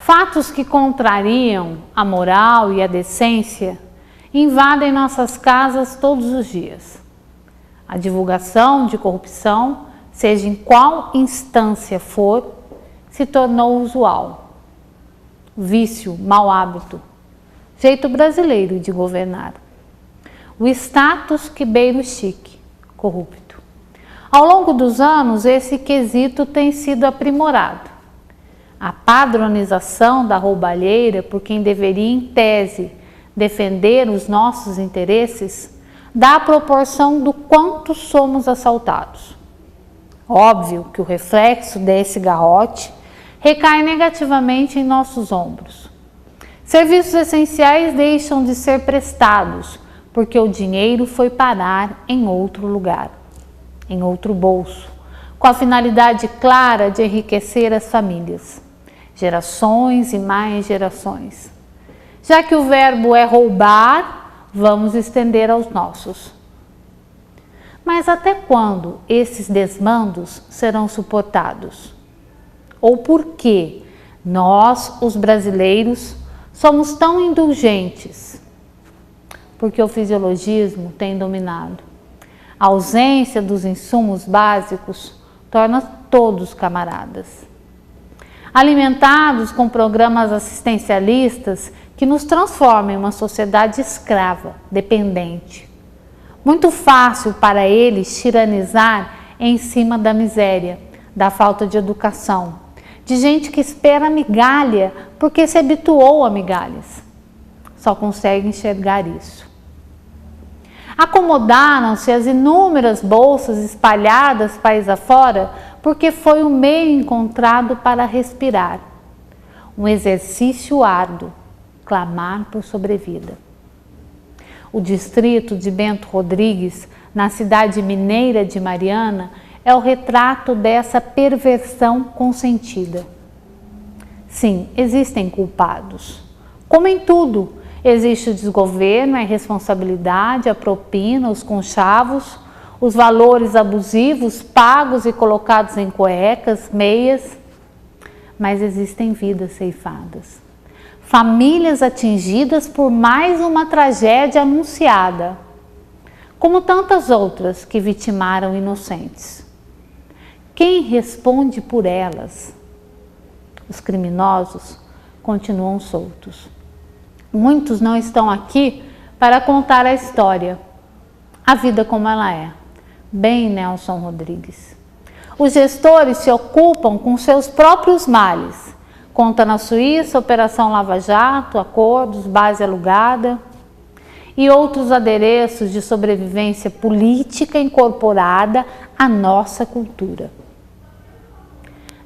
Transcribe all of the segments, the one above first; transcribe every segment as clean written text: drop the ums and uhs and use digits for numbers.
Fatos que contrariam a moral e a decência invadem nossas casas todos os dias. A divulgação de corrupção, seja em qual instância for, se tornou usual. Vício, mau hábito, jeito brasileiro de governar. O status que beira o chique, corrupto. Ao longo dos anos, esse quesito tem sido aprimorado. A padronização da roubalheira por quem deveria, em tese, defender os nossos interesses, dá a proporção do quanto somos assaltados. Óbvio que o reflexo desse garrote recai negativamente em nossos ombros. Serviços essenciais deixam de ser prestados porque o dinheiro foi parar em outro lugar, em outro bolso, com a finalidade clara de enriquecer as famílias, gerações e mais gerações. Já que o verbo é roubar, vamos estender aos nossos. Mas até quando esses desmandos serão suportados? Ou por que nós, os brasileiros, somos tão indulgentes? Porque o fisiologismo tem dominado. A ausência dos insumos básicos torna todos camaradas. Alimentados com programas assistencialistas que nos transformam em uma sociedade escrava, dependente. Muito fácil para eles tiranizar em cima da miséria, da falta de educação, de gente que espera migalha porque se habituou a migalhas. Só consegue enxergar isso. Acomodaram-se as inúmeras bolsas espalhadas país afora porque foi o meio encontrado para respirar. Um exercício árduo, clamar por sobrevida. O distrito de Bento Rodrigues, na cidade mineira de Mariana, é o retrato dessa perversão consentida. Sim, existem culpados. Como em tudo, existe o desgoverno, a irresponsabilidade, a propina, os conchavos, os valores abusivos pagos e colocados em cuecas, meias, mas existem vidas ceifadas. Famílias atingidas por mais uma tragédia anunciada, como tantas outras que vitimaram inocentes. Quem responde por elas? Os criminosos continuam soltos. Muitos não estão aqui para contar a história, a vida como ela é. Bem, Nelson Rodrigues. Os gestores se ocupam com seus próprios males. Conta na Suíça, Operação Lava Jato, acordos, base alugada e outros adereços de sobrevivência política incorporada à nossa cultura.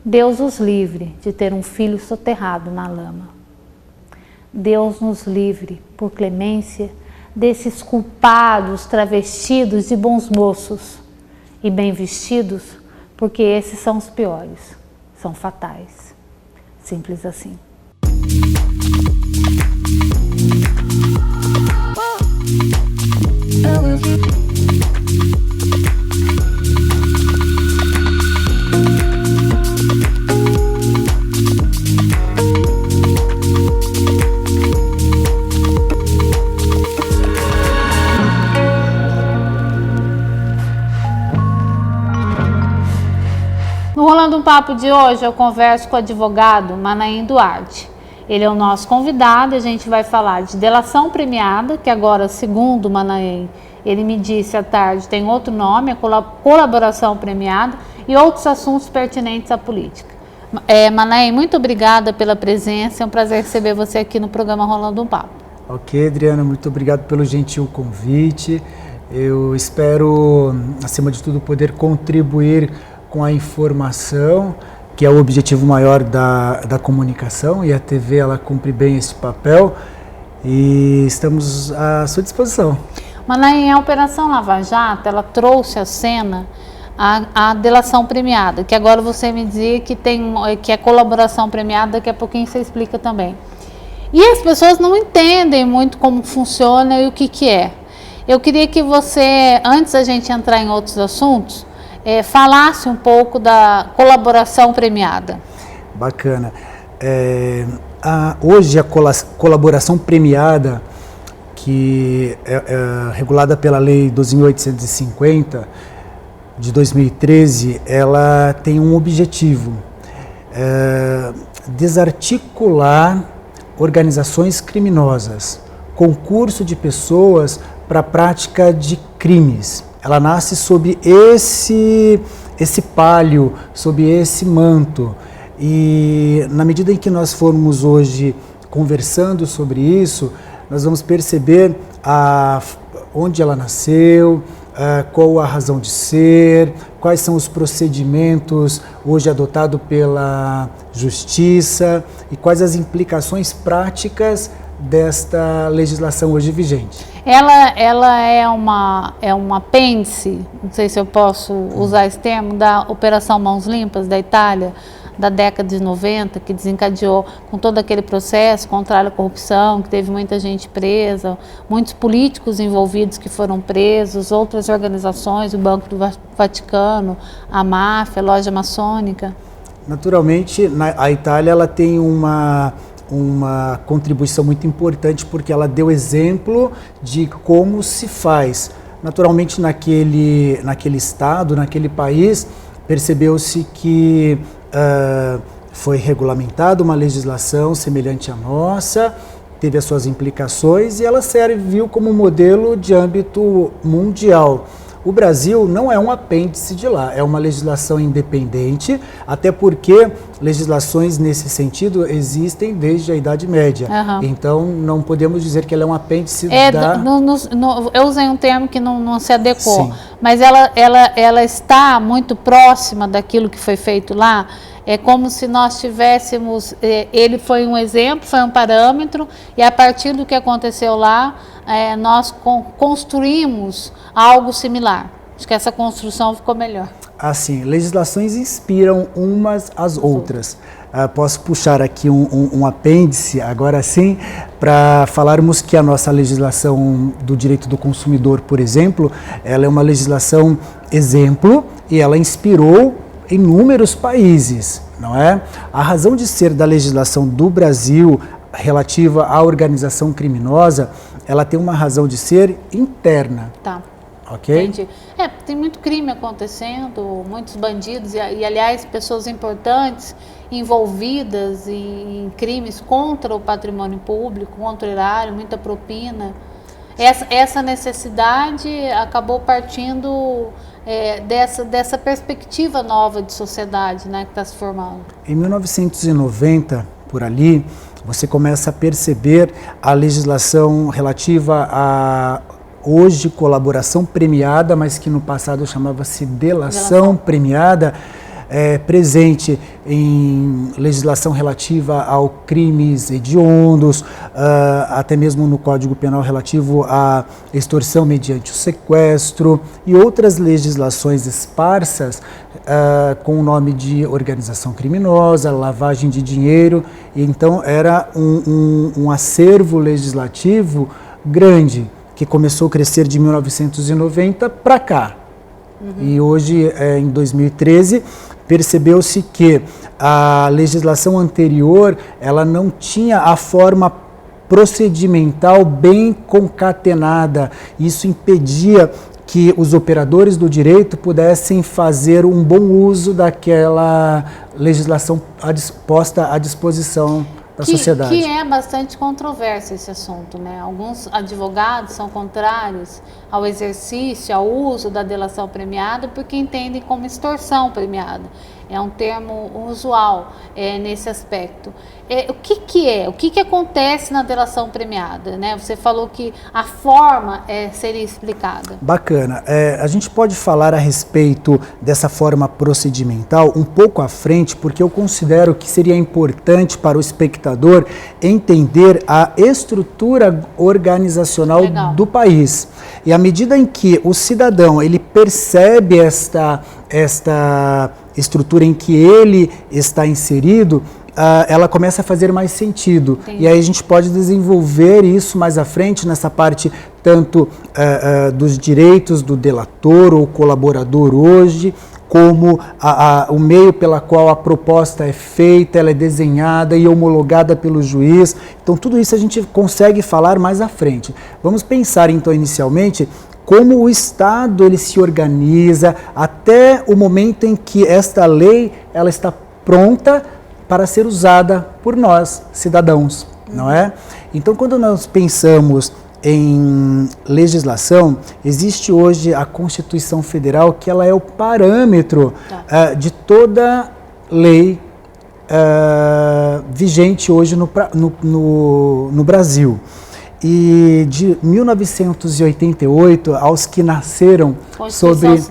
Deus os livre de ter um filho soterrado na lama. Deus nos livre, por clemência, desses culpados travestidos de bons moços e bem vestidos, porque esses são os piores, são fatais. Simples assim. No Rolando um Papo de hoje, eu converso com o advogado Manahem Duarte. Ele é o nosso convidado e a gente vai falar de delação premiada, que agora, segundo o Manahem, ele me disse à tarde, tem outro nome, a colaboração premiada, e outros assuntos pertinentes à política. Manahem, muito obrigada pela presença, é um prazer receber você aqui no programa Rolando um Papo. Ok, Adriana, muito obrigado pelo gentil convite. Eu espero, acima de tudo, poder contribuir com a informação, que é o objetivo maior da comunicação, e a TV ela cumpre bem esse papel, e estamos à sua disposição. Manahem, a Operação Lava Jato, ela trouxe à cena a delação premiada, que agora você me dizia que é colaboração premiada, daqui a pouquinho você explica também. E as pessoas não entendem muito como funciona e o que é. Eu queria que você, antes da gente entrar em outros assuntos, falasse um pouco da colaboração premiada. Bacana. Hoje a colaboração premiada, que é regulada pela Lei 12.850 de 2013, ela tem um objetivo: desarticular organizações criminosas, concurso de pessoas para a prática de crimes. Ela nasce sob esse palio, sob esse manto. E na medida em que nós formos hoje conversando sobre isso, nós vamos perceber onde ela nasceu, qual a razão de ser, quais são os procedimentos hoje adotados pela Justiça e quais as implicações práticas desta legislação hoje vigente. Ela é um apêndice, não sei se eu posso usar esse termo, da Operação Mãos Limpas da Itália, da década de 90, que desencadeou com todo aquele processo contra a corrupção, que teve muita gente presa, muitos políticos envolvidos que foram presos, outras organizações, o Banco do Vaticano, a máfia, a loja maçônica. Naturalmente, a Itália ela tem uma contribuição muito importante, porque ela deu exemplo de como se faz. Naturalmente, naquele estado, naquele país, percebeu-se que foi regulamentada uma legislação semelhante à nossa, teve as suas implicações e ela serviu como modelo de âmbito mundial. O Brasil não é um apêndice de lá, é uma legislação independente, até porque legislações nesse sentido existem desde a Idade Média. Uhum. Então, não podemos dizer que ela é um apêndice eu usei um termo que não se adequou, sim, mas ela está muito próxima daquilo que foi feito lá. É como se nós tivéssemos, ele foi um exemplo, foi um parâmetro, e a partir do que aconteceu lá, nós construímos algo similar. Acho que essa construção ficou melhor. Assim, legislações inspiram umas às outras. Posso puxar aqui um apêndice, agora sim, para falarmos que a nossa legislação do direito do consumidor, por exemplo, ela é uma legislação exemplo e ela inspirou inúmeros países, não é? A razão de ser da legislação do Brasil relativa à organização criminosa, ela tem uma razão de ser interna. Tá. Ok? Entendi. Tem muito crime acontecendo, muitos bandidos e aliás, pessoas importantes envolvidas em crimes contra o patrimônio público, contra o erário, muita propina. Essa necessidade acabou partindo dessa perspectiva nova de sociedade, né, que está se formando. Em 1990, por ali, você começa a perceber a legislação relativa a hoje colaboração premiada, mas que no passado chamava-se delação premiada, presente em legislação relativa a crimes hediondos, até mesmo no Código Penal relativo à extorsão mediante o sequestro e outras legislações esparsas com o nome de organização criminosa, lavagem de dinheiro. E então era um acervo legislativo grande que começou a crescer de 1990 para cá. Uhum. E hoje, em 2013, percebeu-se que a legislação anterior ela não tinha a forma procedimental bem concatenada. Isso impedia que os operadores do direito pudessem fazer um bom uso daquela legislação posta à disposição da sociedade. Que é bastante controverso esse assunto, né? Alguns advogados são contrários ao exercício, ao uso da delação premiada, porque entendem como extorsão premiada. É um termo usual nesse aspecto. O que acontece na delação premiada, né? Você falou que a forma seria explicada. Bacana. A gente pode falar a respeito dessa forma procedimental um pouco à frente, porque eu considero que seria importante para o espectador entender a estrutura organizacional do país. E à medida em que o cidadão ele percebe esta estrutura em que ele está inserido, ela começa a fazer mais sentido. Entendi. E aí a gente pode desenvolver isso mais à frente, nessa parte tanto dos direitos do delator ou colaborador hoje, como o meio pela qual a proposta é feita, ela é desenhada e homologada pelo juiz. Então, tudo isso a gente consegue falar mais à frente. Vamos pensar, então, inicialmente, como o Estado ele se organiza até o momento em que esta lei ela está pronta para ser usada por nós, cidadãos, não é? Então, quando nós pensamos em legislação, existe hoje a Constituição Federal, que ela é o parâmetro de toda lei vigente hoje no Brasil. E de 1988, aos que nasceram sobre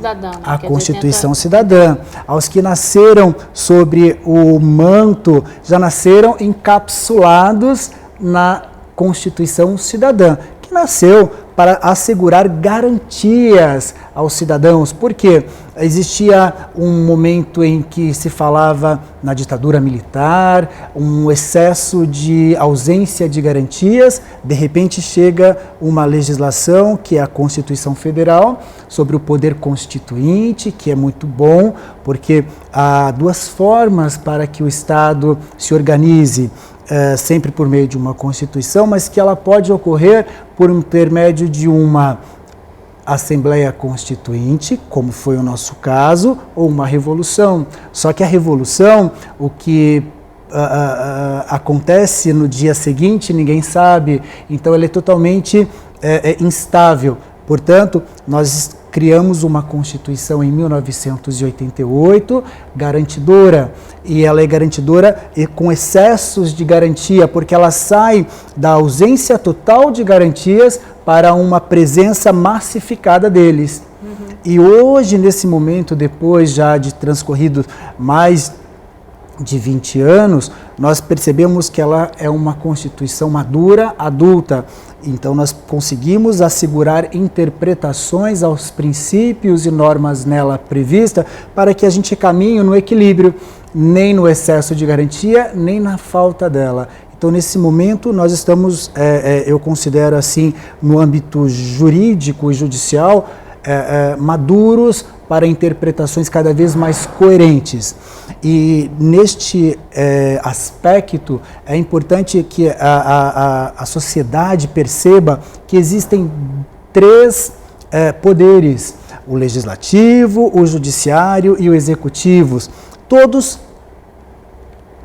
a Constituição Cidadã, aos que nasceram sobre o manto, já nasceram encapsulados na Constituição Cidadã, que nasceu para assegurar garantias aos cidadãos, porque existia um momento em que se falava na ditadura militar, um excesso de ausência de garantias, de repente chega uma legislação, que é a Constituição Federal, sobre o poder constituinte, que é muito bom, porque há duas formas para que o Estado se organize, sempre por meio de uma Constituição, mas que ela pode ocorrer por intermédio de uma Assembleia Constituinte, como foi o nosso caso, ou uma revolução. Só que a revolução, o que acontece no dia seguinte, ninguém sabe, então ela é totalmente instável. Portanto, nós criamos uma Constituição em 1988, garantidora, e ela é garantidora e com excessos de garantia, porque ela sai da ausência total de garantias para uma presença massificada deles. E hoje, nesse momento, depois já de transcorrido mais de 20 anos, nós percebemos que ela é uma Constituição madura, adulta. Então, nós conseguimos assegurar interpretações aos princípios e normas nela previstas para que a gente caminhe no equilíbrio, nem no excesso de garantia, nem na falta dela. Então, nesse momento, nós estamos, eu considero assim, no âmbito jurídico e judicial, maduros para interpretações cada vez mais coerentes. E neste aspecto é importante que a sociedade perceba que existem três poderes: o legislativo, o judiciário e o executivo, todos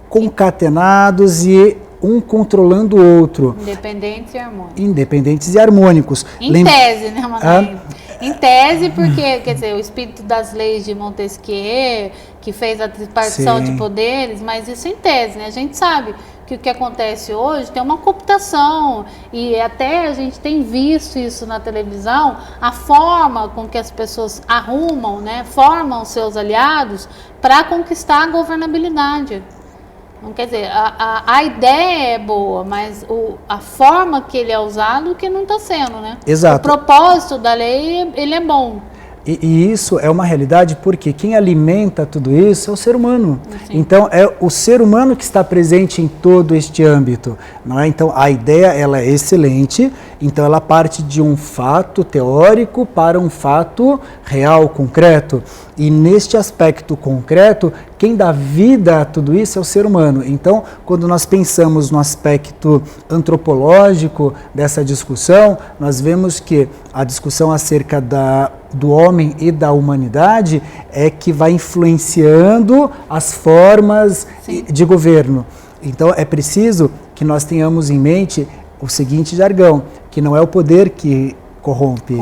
concatenados e um controlando o outro. Independentes e harmônicos. Independentes e harmônicos. Em tese, né, Manoel? Em tese, porque, quer dizer, o espírito das leis de Montesquieu, que fez a tripartição de poderes, mas isso em tese, né? A gente sabe que o que acontece hoje tem uma cooptação, e até a gente tem visto isso na televisão, a forma com que as pessoas arrumam, né, formam seus aliados para conquistar a governabilidade. Não quer dizer, a ideia é boa, mas a forma que ele é usado que não está sendo, né? Exato. O propósito da lei, ele é bom. E isso é uma realidade porque quem alimenta tudo isso é o ser humano. Sim. Então, é o ser humano que está presente em todo este âmbito, não é? Então, a ideia ela é excelente, então ela parte de um fato teórico para um fato real, concreto. E neste aspecto concreto, quem dá vida a tudo isso é o ser humano. Então, quando nós pensamos no aspecto antropológico dessa discussão, nós vemos que a discussão acerca do homem e da humanidade é que vai influenciando as formas de governo. Então, é preciso que nós tenhamos em mente o seguinte jargão, que não é o poder que corrompe.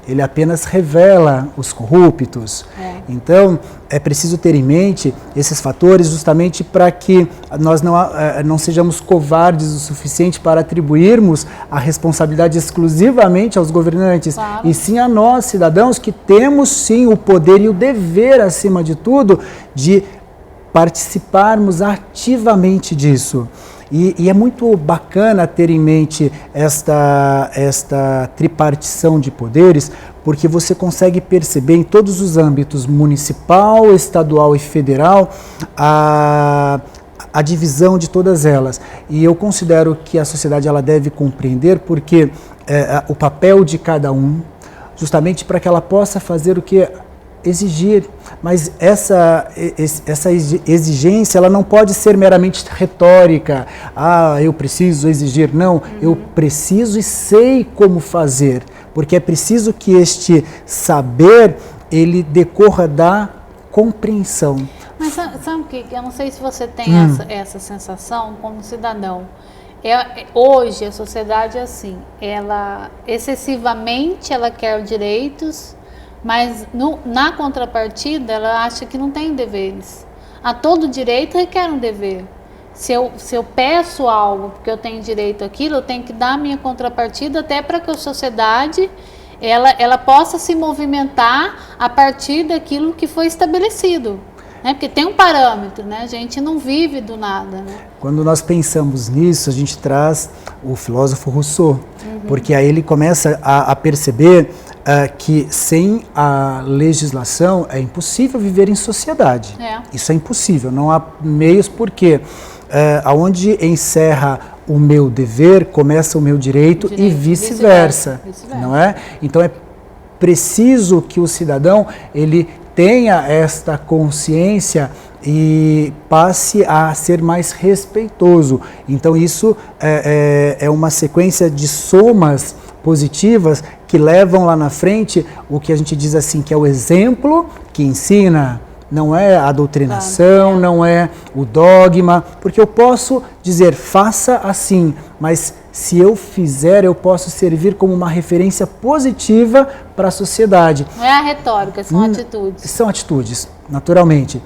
Ele apenas revela os corruptos. Então, é preciso ter em mente esses fatores justamente para que nós não sejamos covardes o suficiente para atribuirmos a responsabilidade exclusivamente aos governantes, e sim a nós, cidadãos, que temos sim o poder e o dever, acima de tudo, de participarmos ativamente disso. E é muito bacana ter em mente esta tripartição de poderes, porque você consegue perceber em todos os âmbitos, municipal, estadual e federal, a divisão de todas elas. E eu considero que a sociedade ela deve compreender o papel de cada um, justamente para que ela possa fazer o que exigir, mas essa exigência ela não pode ser meramente retórica. Eu preciso exigir. Não, eu preciso e sei como fazer, porque é preciso que este saber ele decorra da compreensão. Mas sabe o que? Eu não sei se você tem essa sensação como cidadão. Hoje a sociedade é assim, ela excessivamente ela quer direitos, mas na contrapartida ela acha que não tem deveres. A todo direito requer um dever. Se eu peço algo porque eu tenho direito àquilo, eu tenho que dar a minha contrapartida até para que a sociedade ela possa se movimentar a partir daquilo que foi estabelecido. Porque tem um parâmetro, né? A gente não vive do nada, né? Quando nós pensamos nisso, a gente traz o filósofo Rousseau, porque aí ele começa a perceber que sem a legislação é impossível viver em sociedade. Isso é impossível, não há meios, porque aonde encerra o meu dever, começa o meu direito e vice-versa, não é? Então é preciso que o cidadão ele tenha esta consciência e passe a ser mais respeitoso. Então isso é uma sequência de somas positivas que levam lá na frente o que a gente diz assim, que é o exemplo que ensina. Não é a doutrinação, não é o dogma, porque eu posso dizer, faça assim, mas se eu fizer, eu posso servir como uma referência positiva para a sociedade. Não é a retórica, são atitudes. São atitudes, naturalmente.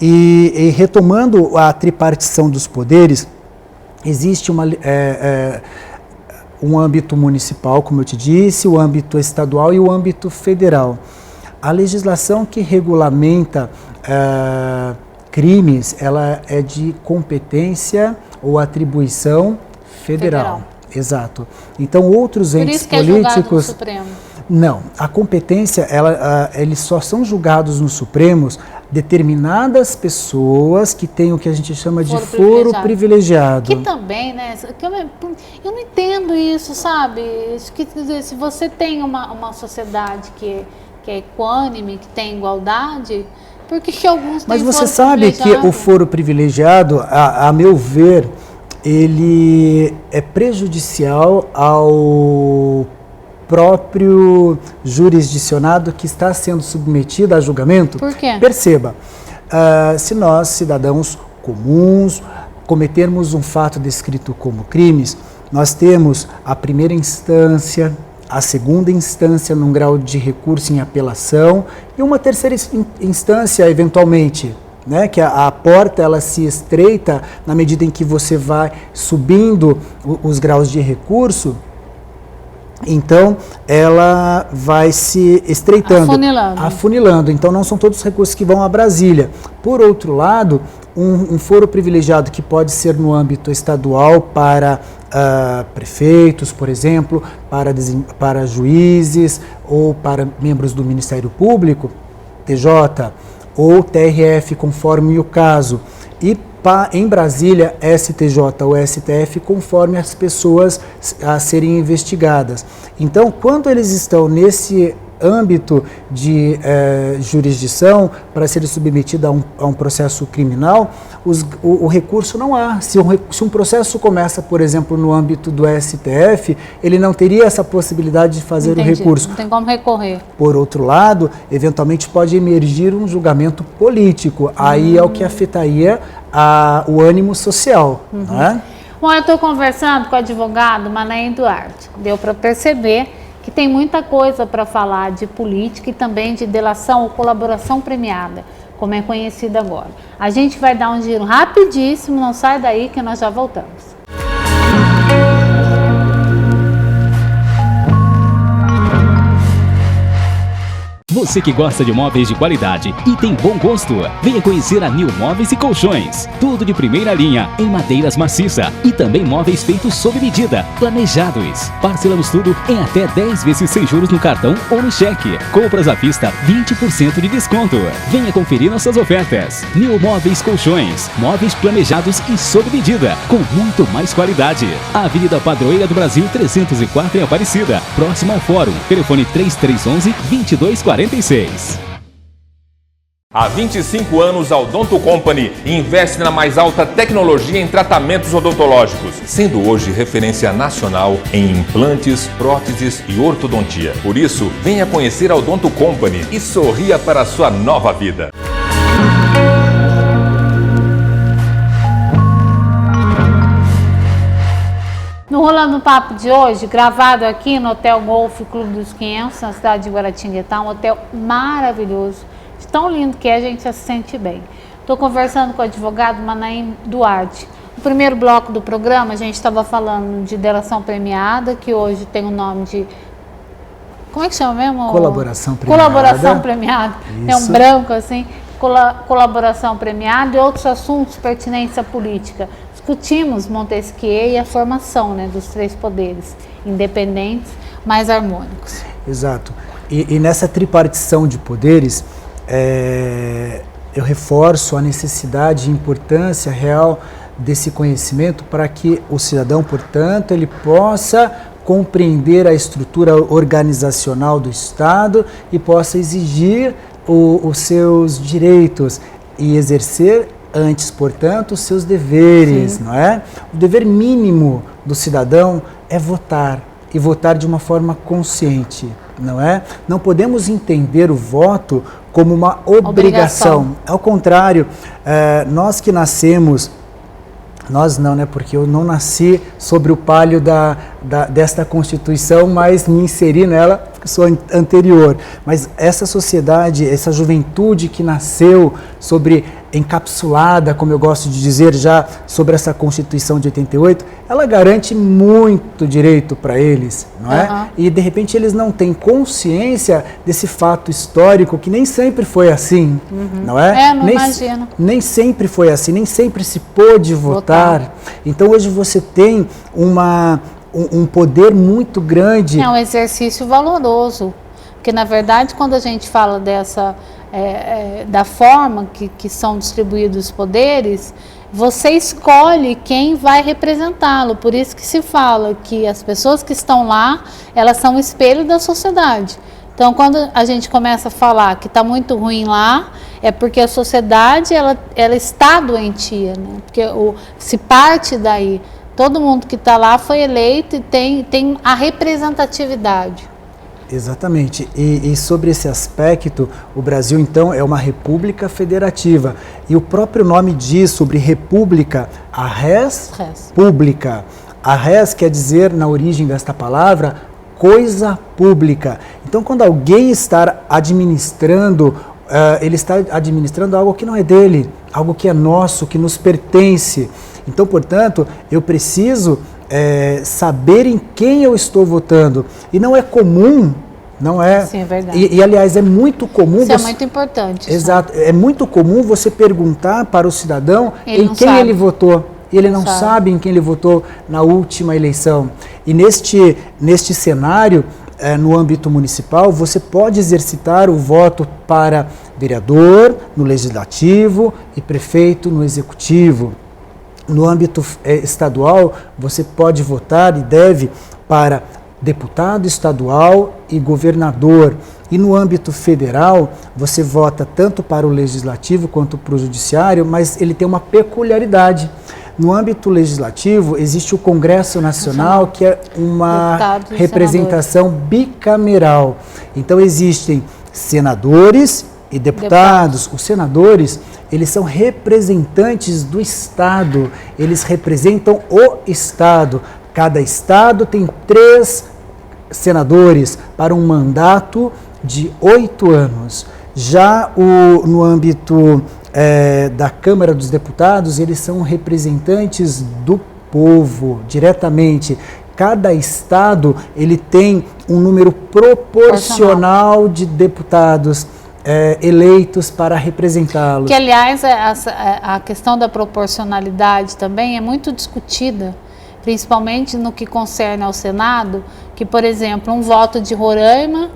E retomando a tripartição dos poderes, existe um âmbito municipal, como eu te disse, o âmbito estadual e o âmbito federal. A legislação que regulamenta crimes, ela é de competência ou atribuição federal. Exato. Então, outros entes políticos... Por isso que é julgado no Supremo. Não, a competência, eles só são julgados nos Supremos determinadas pessoas que têm o que a gente chama de foro privilegiado. Que também, né? Eu não entendo isso, sabe? Quer dizer, se você tem uma sociedade que é equânime, que tem igualdade, por que alguns têm? Mas você sabe que o foro privilegiado, a meu ver, ele é prejudicial ao próprio jurisdicionado que está sendo submetido a julgamento? Por quê? Perceba, se nós, cidadãos comuns, cometermos um fato descrito como crimes, nós temos a primeira instância, a segunda instância num grau de recurso em apelação e uma terceira instância, eventualmente, né, que a porta ela se estreita na medida em que você vai subindo os graus de recurso, então ela vai se estreitando, afunilando. Então não são todos os recursos que vão a Brasília. Por outro lado, um foro privilegiado que pode ser no âmbito estadual para prefeitos, por exemplo, para juízes ou para membros do Ministério Público, TJ, ou TRF, conforme o caso, e em Brasília, STJ ou STF, conforme as pessoas a serem investigadas. Então, quando eles estão nesse âmbito de jurisdição para ser submetido a um processo criminal, o recurso não há. Se um processo começa, por exemplo, no âmbito do STF, ele não teria essa possibilidade de fazer o recurso. Não tem como recorrer. Por outro lado, eventualmente pode emergir um julgamento político. Aí é o que afetaria o ânimo social. Não é? Bom, eu estou conversando com o advogado Mané Duarte. Deu para perceber que tem muita coisa para falar de política e também de delação ou colaboração premiada, como é conhecida agora. A gente vai dar um giro rapidíssimo, não sai daí que nós já voltamos. Você que gosta de móveis de qualidade e tem bom gosto, venha conhecer a New Móveis e Colchões. Tudo de primeira linha, em madeiras maciça e também móveis feitos sob medida, planejados. Parcelamos tudo em até 10 vezes sem juros no cartão ou no cheque. Compras à vista, 20% de desconto. Venha conferir nossas ofertas. New Móveis Colchões, móveis planejados e sob medida, com muito mais qualidade. Avenida Padroeira do Brasil 304 em Aparecida, próximo ao Fórum. Telefone 3311-2246. Há 25 anos, a Odonto Company investe na mais alta tecnologia em tratamentos odontológicos, sendo hoje referência nacional em implantes, próteses e ortodontia. Por isso, venha conhecer a Odonto Company e sorria para a sua nova vida. No Rolando Papo de hoje, gravado aqui no Hotel Golf Clube dos 500, na cidade de Guaratinguetá, um hotel maravilhoso. Tão lindo que é, a gente se sente bem. Estou conversando com o advogado Manaim Duarte. No primeiro bloco do programa, a gente estava falando de delação premiada, que hoje tem o nome de... Como é que chama mesmo? Colaboração premiada. Colaboração premiada. É um branco assim. Colaboração premiada e outros assuntos pertinentes à política. Discutimos Montesquieu e a formação, né, dos três poderes independentes, mais harmônicos. Exato. E nessa tripartição de poderes, eu reforço a necessidade e importância real desse conhecimento para que o cidadão, portanto, ele possa compreender a estrutura organizacional do Estado e possa exigir os seus direitos e exercer antes, portanto, os seus deveres, Sim. não é? O dever mínimo do cidadão é votar, e votar de uma forma consciente, não é? Não podemos entender o voto como uma obrigação. Ao contrário, nós que nascemos, nós não, né? Porque eu não nasci sobre o palio desta Constituição, mas me inseri nela, sou anterior. Mas essa sociedade, essa juventude que nasceu encapsulada, como eu gosto de dizer já, sobre essa Constituição de 88, ela garante muito direito para eles, não é? E de repente eles não têm consciência desse fato histórico que nem sempre foi assim, não é? Não imagino. Nem sempre foi assim, nem sempre se pôde votar. Então hoje você tem um poder muito grande. É um exercício valoroso, porque na verdade quando a gente fala da forma que são distribuídos os poderes, você escolhe quem vai representá-lo. Por isso que se fala que as pessoas que estão lá, elas são o espelho da sociedade. Então, quando a gente começa a falar que está muito ruim lá, é porque a sociedade ela está doentia, né? Porque se parte daí, todo mundo que está lá foi eleito e tem a representatividade. Exatamente. E sobre esse aspecto, o Brasil, então, é uma república federativa. E o próprio nome diz sobre república, a res pública. A res quer dizer, na origem desta palavra, coisa pública. Então, quando alguém está administrando, ele está administrando algo que não é dele, algo que é nosso, que nos pertence. Então, portanto, eu preciso saber em quem eu estou votando. E não é comum, não é? Sim, é verdade. E aliás, é muito comum... Isso é muito importante. Exato. É muito comum você perguntar para o cidadão em quem ele votou. E ele não sabe em quem ele votou na última eleição. E neste cenário, no âmbito municipal, você pode exercitar o voto para vereador no legislativo e prefeito no executivo. No âmbito estadual, você pode votar e deve para deputado estadual e governador. E no âmbito federal, você vota tanto para o legislativo quanto para o judiciário, mas ele tem uma peculiaridade. No âmbito legislativo, existe o Congresso Nacional, que é uma representação bicameral. Então, existem senadores e deputados. Os senadores, eles são representantes do Estado, eles representam o Estado. Cada Estado tem 3 senadores para um mandato de 8 anos. Já no âmbito da Câmara dos Deputados, eles são representantes do povo, diretamente. Cada Estado ele tem um número proporcional de deputados eleitos para representá-los. Que, aliás, a questão da proporcionalidade também é muito discutida, principalmente no que concerne ao Senado, que, por exemplo, um voto de Roraima,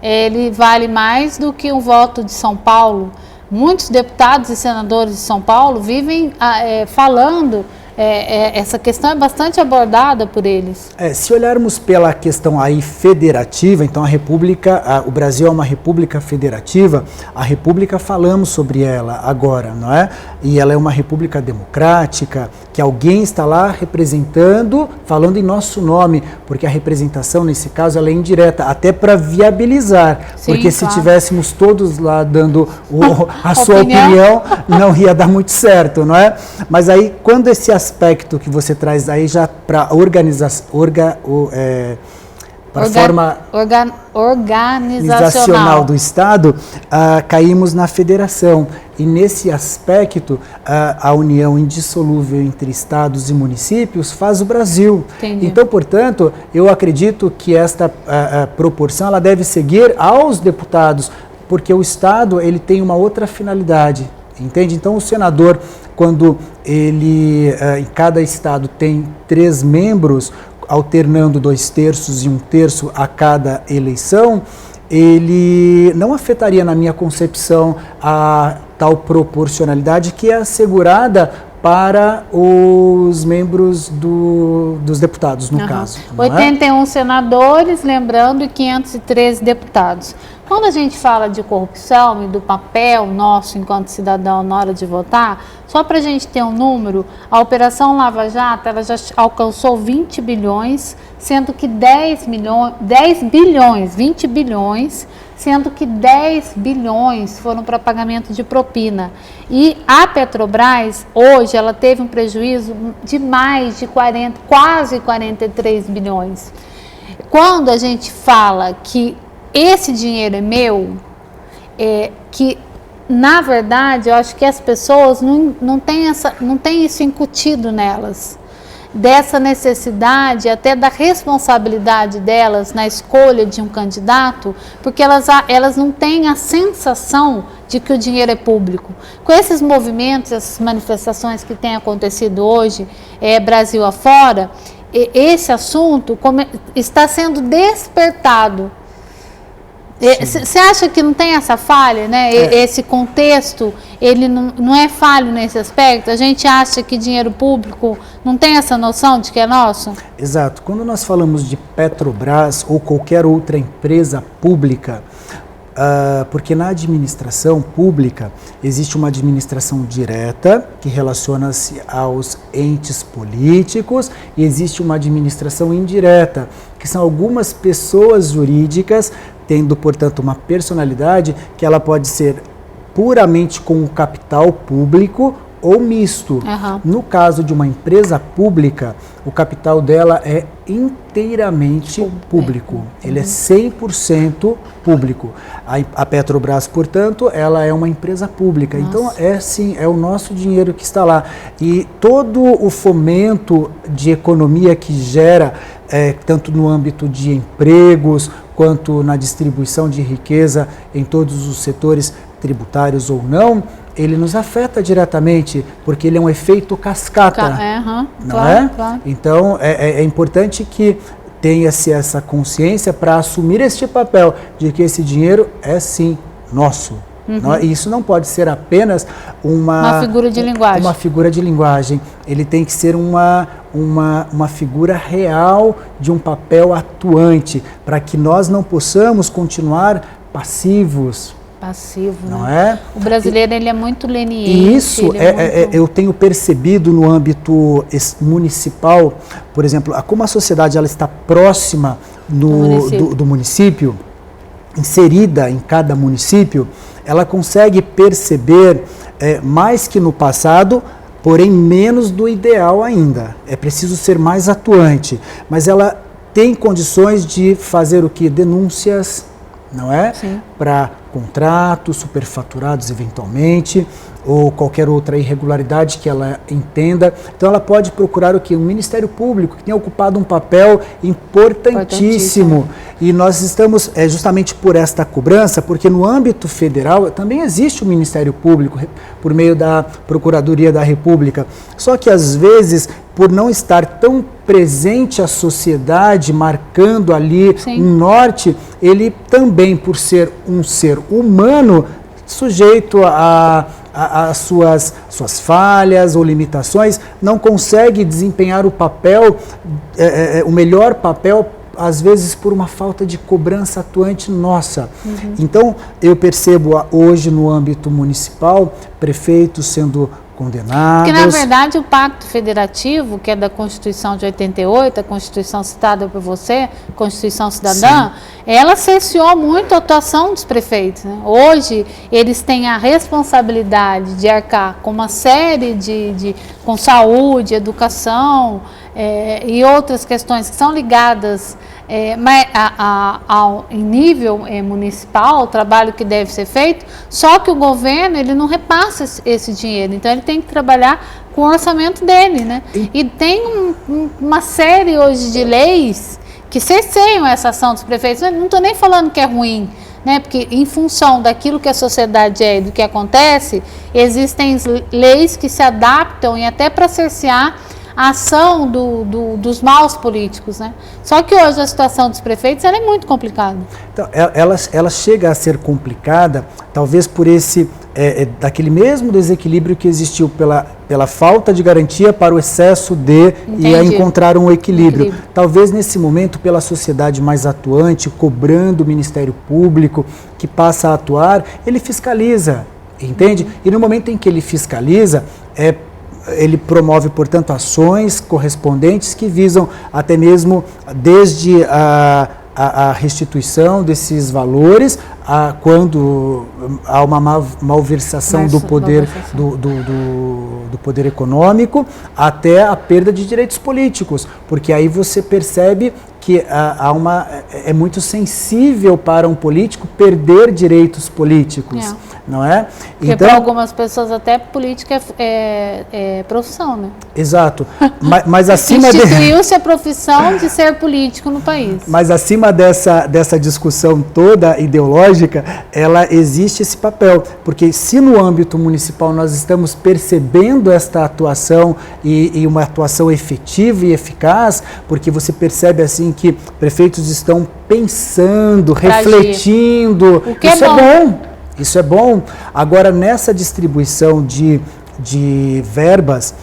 ele vale mais do que um voto de São Paulo. Muitos deputados e senadores de São Paulo vivem falando essa questão é bastante abordada por eles. Se olharmos pela questão aí federativa, então o Brasil é uma república federativa, a república falamos sobre ela agora, não é? E ela é uma república democrática, que alguém está lá representando, falando em nosso nome, porque a representação nesse caso ela é indireta, até para viabilizar, porque se tivéssemos todos lá dando a sua opinião, não ia dar muito certo, não é? Mas aí, quando esse aspecto que você traz aí já para a forma organizacional do Estado, caímos na federação. E nesse aspecto, a união indissolúvel entre estados e municípios faz o Brasil. Entendi. Então, portanto, eu acredito que esta proporção ela deve seguir aos deputados, porque o Estado ele tem uma outra finalidade. Entende? Então, o senador, quando ele, em cada estado, tem 3 membros, alternando 2/3 e 1/3 a cada eleição, ele não afetaria, na minha concepção, a tal proporcionalidade que é assegurada para os membros dos deputados, no caso. 81 senadores, lembrando, e 513 deputados. Quando a gente fala de corrupção e do papel nosso enquanto cidadão na hora de votar, só para a gente ter um número, a Operação Lava Jato ela já alcançou 20 bilhões, sendo que 20 bilhões, sendo que 10 bilhões foram para pagamento de propina. E a Petrobras, hoje, ela teve um prejuízo de mais de quase 43 bilhões. Quando a gente fala que esse dinheiro é meu, que na verdade eu acho que as pessoas não têm isso incutido nelas, dessa necessidade, até da responsabilidade delas na escolha de um candidato, porque elas não têm a sensação de que o dinheiro é público. Com esses movimentos, essas manifestações que têm acontecido hoje, Brasil afora, esse assunto está sendo despertado. Você acha que não tem essa falha, né? Esse contexto, ele não é falho nesse aspecto? A gente acha que dinheiro público não tem essa noção de que é nosso? Exato. Quando nós falamos de Petrobras ou qualquer outra empresa pública, porque na administração pública existe uma administração direta que relaciona-se aos entes políticos e existe uma administração indireta, que são algumas pessoas jurídicas tendo, portanto, uma personalidade que ela pode ser puramente com o capital público ou misto. No caso de uma empresa pública, o capital dela é inteiramente público. Ele é 100% público. A Petrobras, portanto, ela é uma empresa pública. Nossa. Então, sim, é o nosso dinheiro que está lá. E todo o fomento de economia que gera, tanto no âmbito de empregos, quanto na distribuição de riqueza em todos os setores, tributários ou não, ele nos afeta diretamente, porque ele é um efeito cascata, não claro, é? Claro. Então, é importante que tenha-se essa consciência para assumir este papel de que esse dinheiro é, sim, nosso. E isso não pode ser apenas uma figura de linguagem. Uma figura de linguagem. Ele tem que ser uma figura real de um papel atuante, para que nós não possamos continuar passivos. Passivo, não né? O brasileiro ele é muito leniente. E isso eu tenho percebido no âmbito municipal, por exemplo, como a sociedade ela está próxima do município, inserida em cada município, ela consegue perceber mais que no passado, porém menos do ideal ainda. É preciso ser mais atuante, mas ela tem condições de fazer o quê? Denúncias, não é? Para contratos superfaturados eventualmente, ou qualquer outra irregularidade que ela entenda. Então ela pode procurar o quê? Um Ministério Público, que tem ocupado um papel importantíssimo. E nós estamos justamente por esta cobrança, porque no âmbito federal também existe o Ministério Público, por meio da Procuradoria da República. Só que às vezes, por não estar tão presente a sociedade, marcando ali um norte, ele também, por ser um ser humano, sujeito a as suas falhas ou limitações, não consegue desempenhar o papel, o melhor papel, às vezes por uma falta de cobrança atuante nossa. Então, eu percebo hoje no âmbito municipal, prefeitos sendo condenados. Porque, na verdade, o Pacto Federativo, que é da Constituição de 88, a Constituição citada por você, Constituição Cidadã, ela cerceou muito a atuação dos prefeitos, né? Hoje, eles têm a responsabilidade de arcar com uma série com saúde, educação e outras questões que são ligadas em nível municipal, o trabalho que deve ser feito, só que o governo ele não repassa esse dinheiro, então ele tem que trabalhar com o orçamento dele, né? E tem uma série hoje de leis que cerceiam essa ação dos prefeitos. Eu não estou nem falando que é ruim, né? Porque em função daquilo que a sociedade é e do que acontece, existem leis que se adaptam e até para cercear a ação dos maus políticos, né? Só que hoje a situação dos prefeitos ela é muito complicada. Então, ela chega a ser complicada, talvez por daquele mesmo desequilíbrio que existiu pela falta de garantia para o excesso e a encontrar um equilíbrio. Talvez nesse momento, pela sociedade mais atuante, cobrando o Ministério Público, que passa a atuar, ele fiscaliza, entende? E no momento em que ele fiscaliza, ele promove, portanto, ações correspondentes que visam até mesmo desde a restituição desses valores, quando há uma malversação do poder do poder econômico, até a perda de direitos políticos, porque aí você percebe que é muito sensível para um político perder direitos políticos, não é? Porque então, para algumas pessoas até política é profissão, né? Exato. Mas acima instituiu-se a profissão de ser político no país. Mas acima dessa discussão toda ideológica, existe esse papel, porque se no âmbito municipal nós estamos percebendo esta atuação e uma atuação efetiva e eficaz, porque você percebe assim que prefeitos estão pensando, refletindo, isso é bom. Isso é bom. Agora, nessa distribuição de verbas,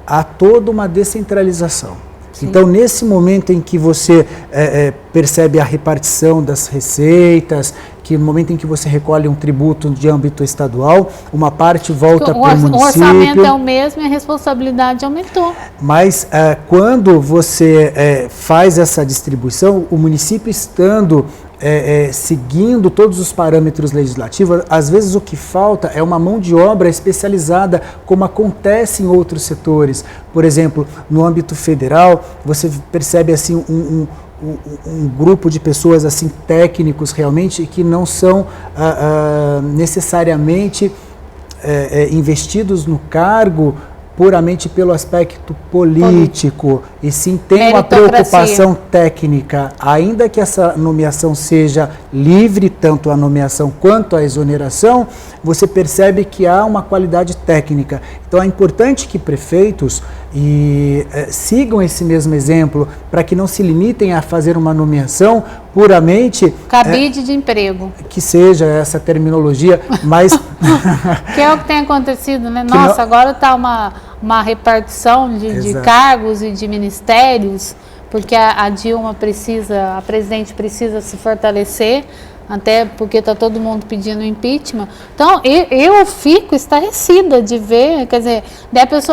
há toda uma descentralização. Sim. Então, nesse momento em que você percebe a repartição das receitas, que no momento em que você recolhe um tributo de âmbito estadual, uma parte volta para o município. O orçamento é o mesmo e a responsabilidade aumentou. Mas quando você faz essa distribuição, o município estando seguindo todos os parâmetros legislativos, às vezes o que falta é uma mão de obra especializada, como acontece em outros setores. Por exemplo, no âmbito federal, você percebe assim um grupo de pessoas assim técnicos realmente que não são necessariamente investidos no cargo puramente pelo aspecto político, e sim tem uma preocupação técnica, ainda que essa nomeação seja livre, tanto a nomeação quanto a exoneração, você percebe que há uma qualidade técnica. Então é importante que prefeitos sigam esse mesmo exemplo, para que não se limitem a fazer uma nomeação puramente... Cabide de emprego. Que seja essa terminologia, mas... Que é o que tem acontecido, né? Nossa, agora está uma repartição de cargos e de ministérios, porque a Dilma a presidente precisa se fortalecer, até porque está todo mundo pedindo impeachment. Então, eu fico estarrecida de ver, quer dizer,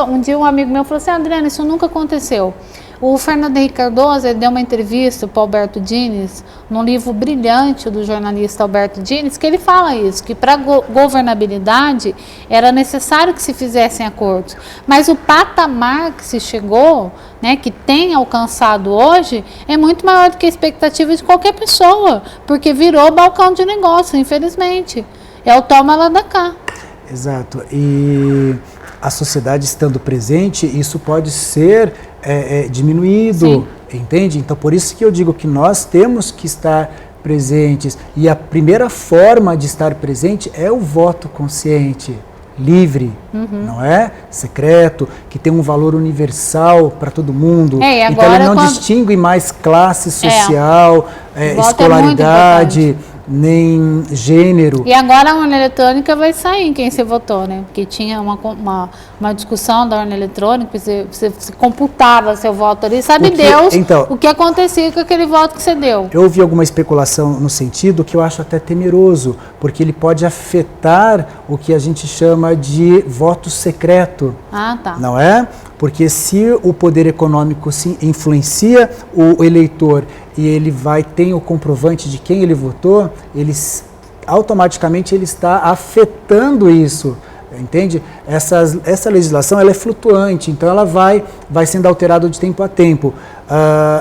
um dia um amigo meu falou assim, Adriana, isso nunca aconteceu. O Fernando Henrique Cardoso deu uma entrevista para o Alberto Dines, num livro brilhante do jornalista Alberto Dines, que ele fala isso, que para a governabilidade era necessário que se fizessem acordos. Mas o patamar que se chegou, né, que tem alcançado hoje, é muito maior do que a expectativa de qualquer pessoa, porque virou balcão de negócio, infelizmente. É o toma lá da cá. Exato. E a sociedade estando presente, isso pode ser diminuído, sim, entende? Então, por isso que eu digo que nós temos que estar presentes. E a primeira forma de estar presente é o voto consciente, livre, não é? Secreto, que tem um valor universal para todo mundo. Então, ele não distingue mais classe social, escolaridade. nem gênero. E agora a urna eletrônica vai sair em quem você votou, né? Porque tinha uma discussão da urna eletrônica, você computava seu voto ali, sabe Deus o que acontecia com aquele voto que você deu. Eu ouvi alguma especulação no sentido que eu acho até temeroso, porque ele pode afetar o que a gente chama de voto secreto. Ah, tá. Não é? Porque se o poder econômico sim influencia o eleitor e ele tem o comprovante de quem ele votou, automaticamente ele está afetando isso, entende? Essa legislação ela é flutuante, então ela vai sendo alterada de tempo a tempo.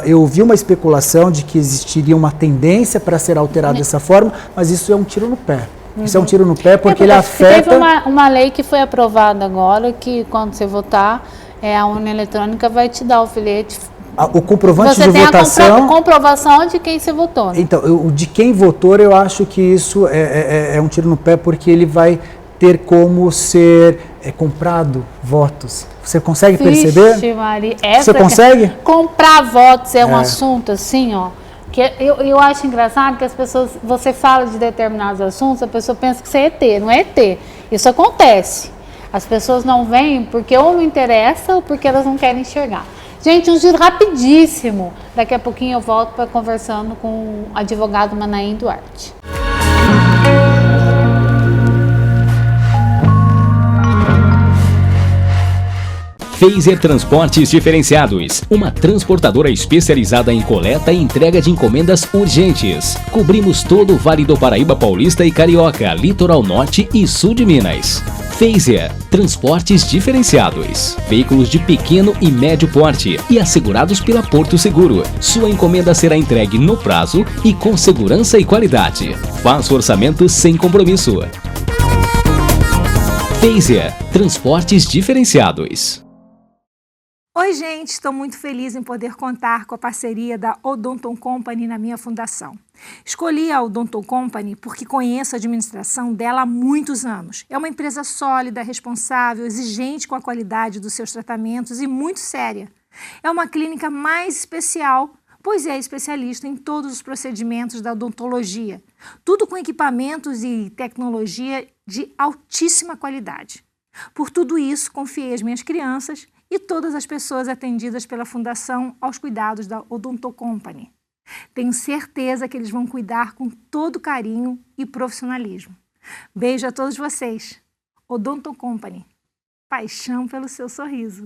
Eu ouvi uma especulação de que existiria uma tendência para ser alterada dessa forma, mas isso é um tiro no pé. Isso é um tiro no pé porque ele afeta... Teve uma lei que foi aprovada agora, que quando você votar, a urna eletrônica vai te dar o filete. O comprovante de votação... Você tem a comprovação de quem você votou, né? Então, de quem votou, eu acho que isso é um tiro no pé, porque ele vai ter como ser comprado votos. Você consegue perceber? Vixe, Maria. Você consegue? Comprar votos é um assunto assim, ó. Que eu acho engraçado que as pessoas, você fala de determinados assuntos, a pessoa pensa que você é ET, não é ET. Isso acontece. As pessoas não vêm porque ou não interessa ou porque elas não querem enxergar. Gente, um giro rapidíssimo. Daqui a pouquinho eu volto para conversando com o advogado Manaim Duarte. Phaser Transportes Diferenciados, uma transportadora especializada em coleta e entrega de encomendas urgentes. Cobrimos todo o Vale do Paraíba Paulista e Carioca, Litoral Norte e Sul de Minas. Phaser Transportes Diferenciados, veículos de pequeno e médio porte e assegurados pela Porto Seguro. Sua encomenda será entregue no prazo e com segurança e qualidade. Faça o orçamento sem compromisso. Phaser Transportes Diferenciados. Oi, gente, estou muito feliz em poder contar com a parceria da Odonton Company na minha fundação. Escolhi a Odonton Company porque conheço a administração dela há muitos anos. É uma empresa sólida, responsável, exigente com a qualidade dos seus tratamentos e muito séria. É uma clínica mais especial, pois é especialista em todos os procedimentos da odontologia. Tudo com equipamentos e tecnologia de altíssima qualidade. Por tudo isso, confiei as minhas crianças e todas as pessoas atendidas pela Fundação aos cuidados da Odonton Company. Tenho certeza que eles vão cuidar com todo carinho e profissionalismo. Beijo a todos vocês. Odonton Company. Paixão pelo seu sorriso.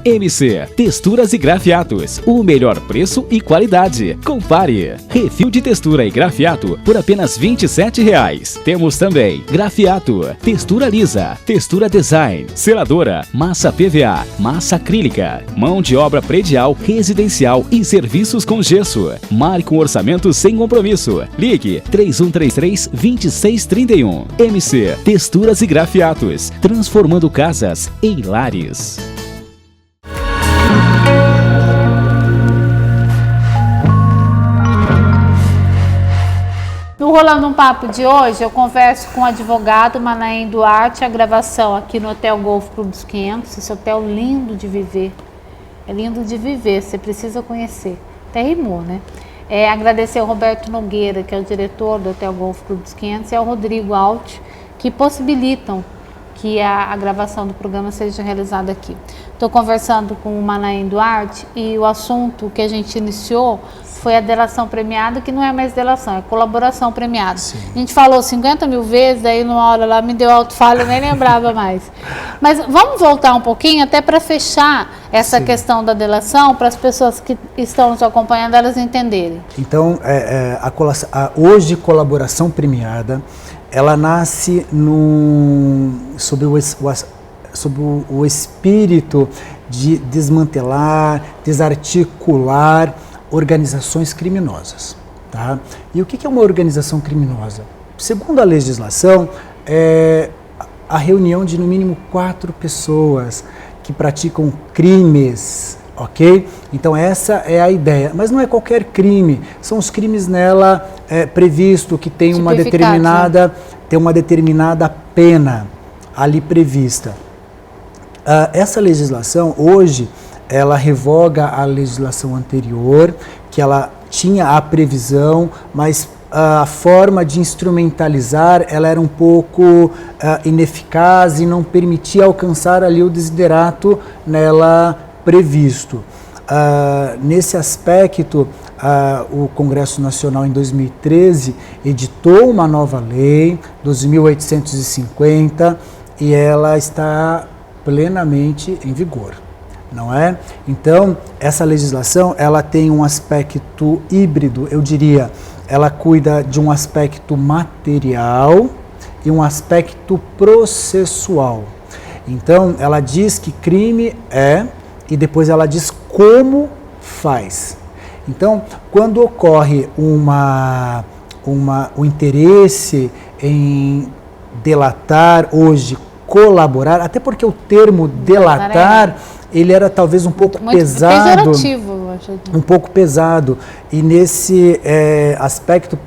MC Texturas e Grafiatos, o melhor preço e qualidade. Compare. Refil de textura e grafiato por apenas R$ 27,00. Temos também grafiato, textura lisa, textura design, seladora, massa PVA, massa acrílica, mão de obra predial, residencial e serviços com gesso. Marque um orçamento sem compromisso. Ligue 3133-2631. MC Texturas e Grafiatos, transformando casas em lares. No Rolando um Papo de hoje, eu converso com o advogado Manaim Duarte, a gravação aqui no Hotel Golf Club dos 500, esse hotel lindo de viver, é lindo de viver, você precisa conhecer, até rimou, né? Agradecer ao Roberto Nogueira, que é o diretor do Hotel Golf Club dos 500, e ao Rodrigo Alt, que possibilitam que a gravação do programa seja realizada aqui. Estou conversando com o Manaim Duarte e o assunto que a gente iniciou foi a delação premiada, que não é mais delação, é colaboração premiada. Sim. A gente falou 50 mil vezes, aí numa hora lá me deu auto-falha, eu nem lembrava mais. Mas vamos voltar um pouquinho, até para fechar essa questão da delação, para as pessoas que estão nos acompanhando, elas entenderem. Então, hoje, colaboração premiada, ela nasce sob o espírito de desmantelar, desarticular organizações criminosas. Tá? E o que é uma organização criminosa? Segundo a legislação, é a reunião de no mínimo 4 pessoas que praticam crimes, ok? Então essa é a ideia, mas não é qualquer crime, são os crimes nela previsto que tem uma determinada pena ali prevista. Essa legislação hoje ela revoga a legislação anterior, que ela tinha a previsão, mas a forma de instrumentalizar ela era um pouco ineficaz e não permitia alcançar ali o desiderato nela previsto. Nesse aspecto, o Congresso Nacional em 2013 editou uma nova lei, 12.850, e ela está plenamente em vigor, não é? Então, essa legislação, ela tem um aspecto híbrido, eu diria, ela cuida de um aspecto material e um aspecto processual. Então, ela diz que crime é, e depois ela diz como faz. Então, quando ocorre o interesse em delatar hoje, colaborar, até porque o termo delatar, ele era talvez um pouco pesado, um pouco pesado, e nesse aspecto,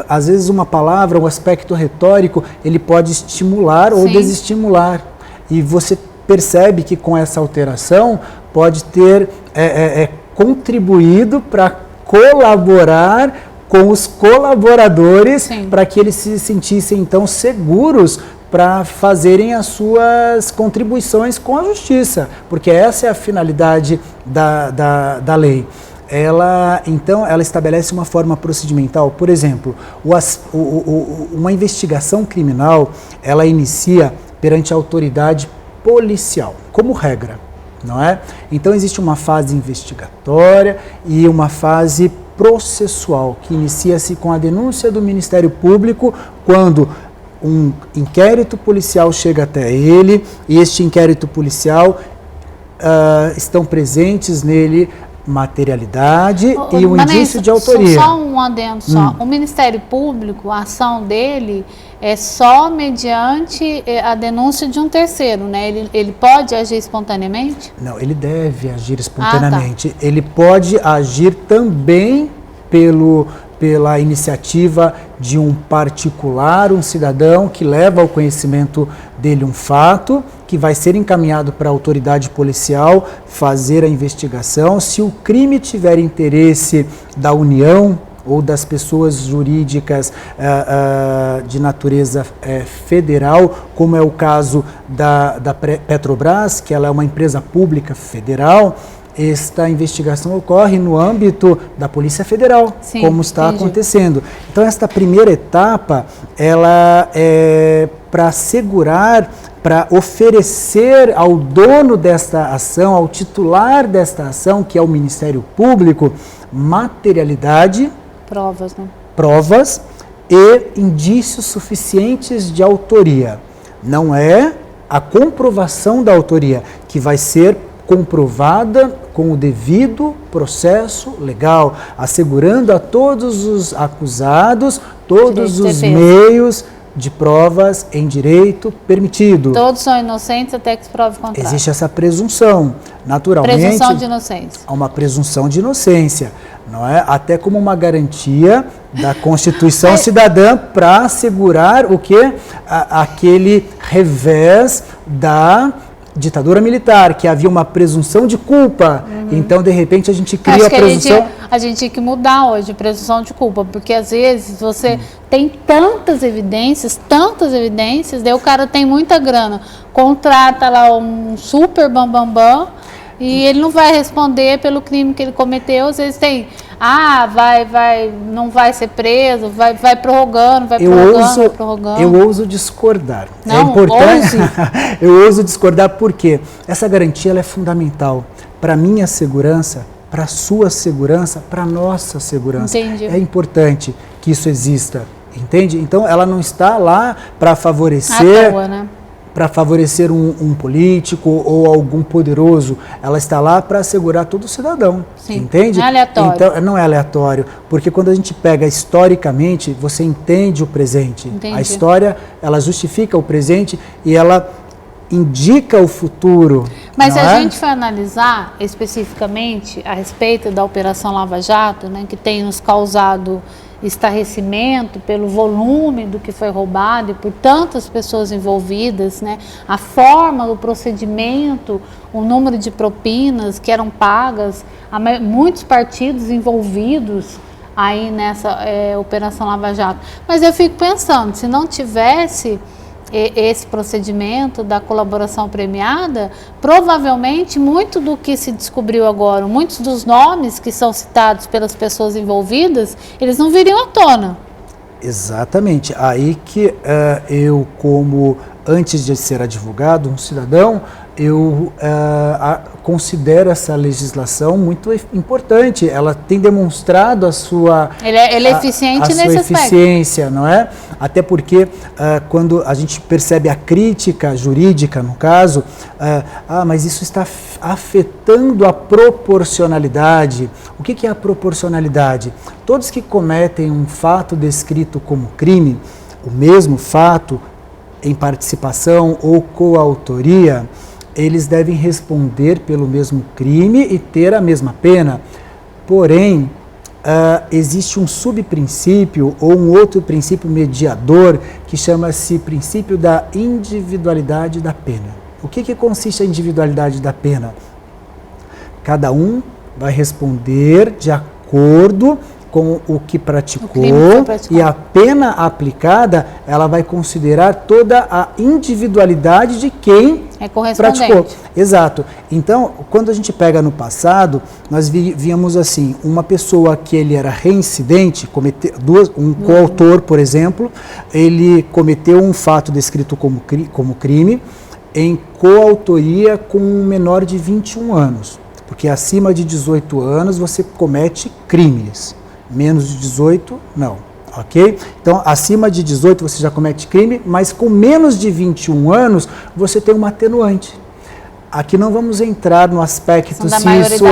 às vezes uma palavra, um aspecto retórico, ele pode estimular ou desestimular, e você percebe que com essa alteração pode ter contribuído para colaborar com os colaboradores, para que eles se sentissem então seguros para fazerem as suas contribuições com a justiça, porque essa é a finalidade da lei. Então, ela estabelece uma forma procedimental. Por exemplo, uma investigação criminal, ela inicia perante a autoridade policial, como regra, não é? Então, existe uma fase investigatória e uma fase processual, que inicia-se com a denúncia do Ministério Público, quando um inquérito policial chega até ele, e este inquérito policial estão presentes nele materialidade e o indício de autoria. Só um adendo só. O Ministério Público, a ação dele é só mediante a denúncia de um terceiro, né? Ele pode agir espontaneamente? Não, ele deve agir espontaneamente. Ele pode agir também pela iniciativa de um particular, um cidadão que leva ao conhecimento dele um fato, que vai ser encaminhado para a autoridade policial fazer a investigação. Se o crime tiver interesse da União ou das pessoas jurídicas de natureza federal, como é o caso da Petrobras, que ela é uma empresa pública federal, esta investigação ocorre no âmbito da Polícia Federal, como está acontecendo. Então, esta primeira etapa, ela é para assegurar, para oferecer ao dono desta ação, ao titular desta ação, que é o Ministério Público, materialidade, provas e indícios suficientes de autoria. Não é a comprovação da autoria que vai ser comprovada com o devido processo legal, assegurando a todos os acusados todos os meios de provas em direito permitido. Todos são inocentes até que se prove o contrário. Existe essa presunção, naturalmente. Presunção de inocência. Há uma presunção de inocência, não é? Até como uma garantia da Constituição cidadã para assegurar o quê? Aquele revés da ditadura militar, que havia uma presunção de culpa. Então, de repente, a gente cria a presunção... A gente tinha que mudar hoje a presunção de culpa, porque às vezes você tem tantas evidências, daí o cara tem muita grana, contrata lá um super bambambam e ele não vai responder pelo crime que ele cometeu. Às vezes tem, não vai ser preso, vai prorrogando. Eu ouso discordar. Não, é importante. Eu ouso discordar porque essa garantia ela é fundamental para a minha segurança, para a sua segurança, para a nossa segurança. Entendi. É importante que isso exista, entende? Então, ela não está lá para favorecer... À toa, né? Para favorecer um político ou algum poderoso, ela está lá para assegurar todo cidadão, entende? Não é aleatório. Então, não é aleatório, porque quando a gente pega historicamente, você entende o presente. Entendi. A história, ela justifica o presente e ela indica o futuro. Mas se a gente for analisar especificamente a respeito da Operação Lava Jato, né, que tem nos causado estarrecimento pelo volume do que foi roubado e por tantas pessoas envolvidas, né, a forma, o procedimento, o número de propinas que eram pagas, muitos partidos envolvidos, aí nessa Operação Lava Jato. Mas eu fico pensando, se não tivesse esse procedimento da colaboração premiada, provavelmente muito do que se descobriu agora, muitos dos nomes que são citados pelas pessoas envolvidas, eles não viriam à tona. Exatamente. Aí que eu, como antes de ser advogado, um cidadão, eu considero essa legislação muito importante. Ela tem demonstrado a sua... Ele é eficiente nesse aspecto. Eficiência, não é? Até porque quando a gente percebe a crítica jurídica, no caso, mas isso está afetando a proporcionalidade. O que é a proporcionalidade? Todos que cometem um fato descrito como crime, o mesmo fato, em participação ou coautoria, eles devem responder pelo mesmo crime e ter a mesma pena. Porém, existe um subprincípio ou um outro princípio mediador que chama-se princípio da individualidade da pena. O que consiste a individualidade da pena? Cada um vai responder de acordo com o que praticou, e a pena aplicada, ela vai considerar toda a individualidade de quem praticou. Exato. Então, quando a gente pega no passado, nós víamos assim, uma pessoa que ele era reincidente, um coautor, por exemplo, ele cometeu um fato descrito como crime em coautoria com um menor de 21 anos, porque acima de 18 anos você comete crimes. Menos de 18, não, ok? Então, acima de 18 você já comete crime, mas com menos de 21 anos você tem uma atenuante. Aqui não vamos entrar no aspecto se isso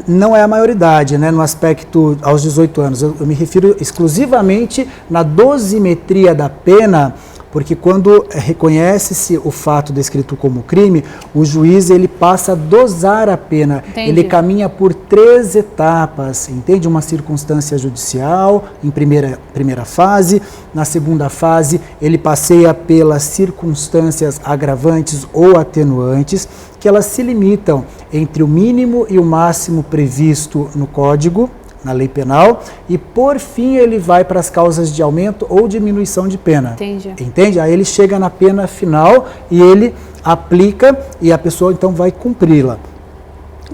não é a maioridade, né? No aspecto aos 18 anos. Eu me refiro exclusivamente na dosimetria da pena, porque quando reconhece-se o fato descrito como crime, o juiz ele passa a dosar a pena. Entendi. Ele caminha por 3 etapas, entende? Uma circunstância judicial em primeira fase, na segunda fase ele passeia pelas circunstâncias agravantes ou atenuantes, que elas se limitam entre o mínimo e o máximo previsto no Código, na lei penal, e por fim ele vai para as causas de aumento ou diminuição de pena. Entendi. Entende? Aí ele chega na pena final e ele aplica e a pessoa então vai cumpri-la.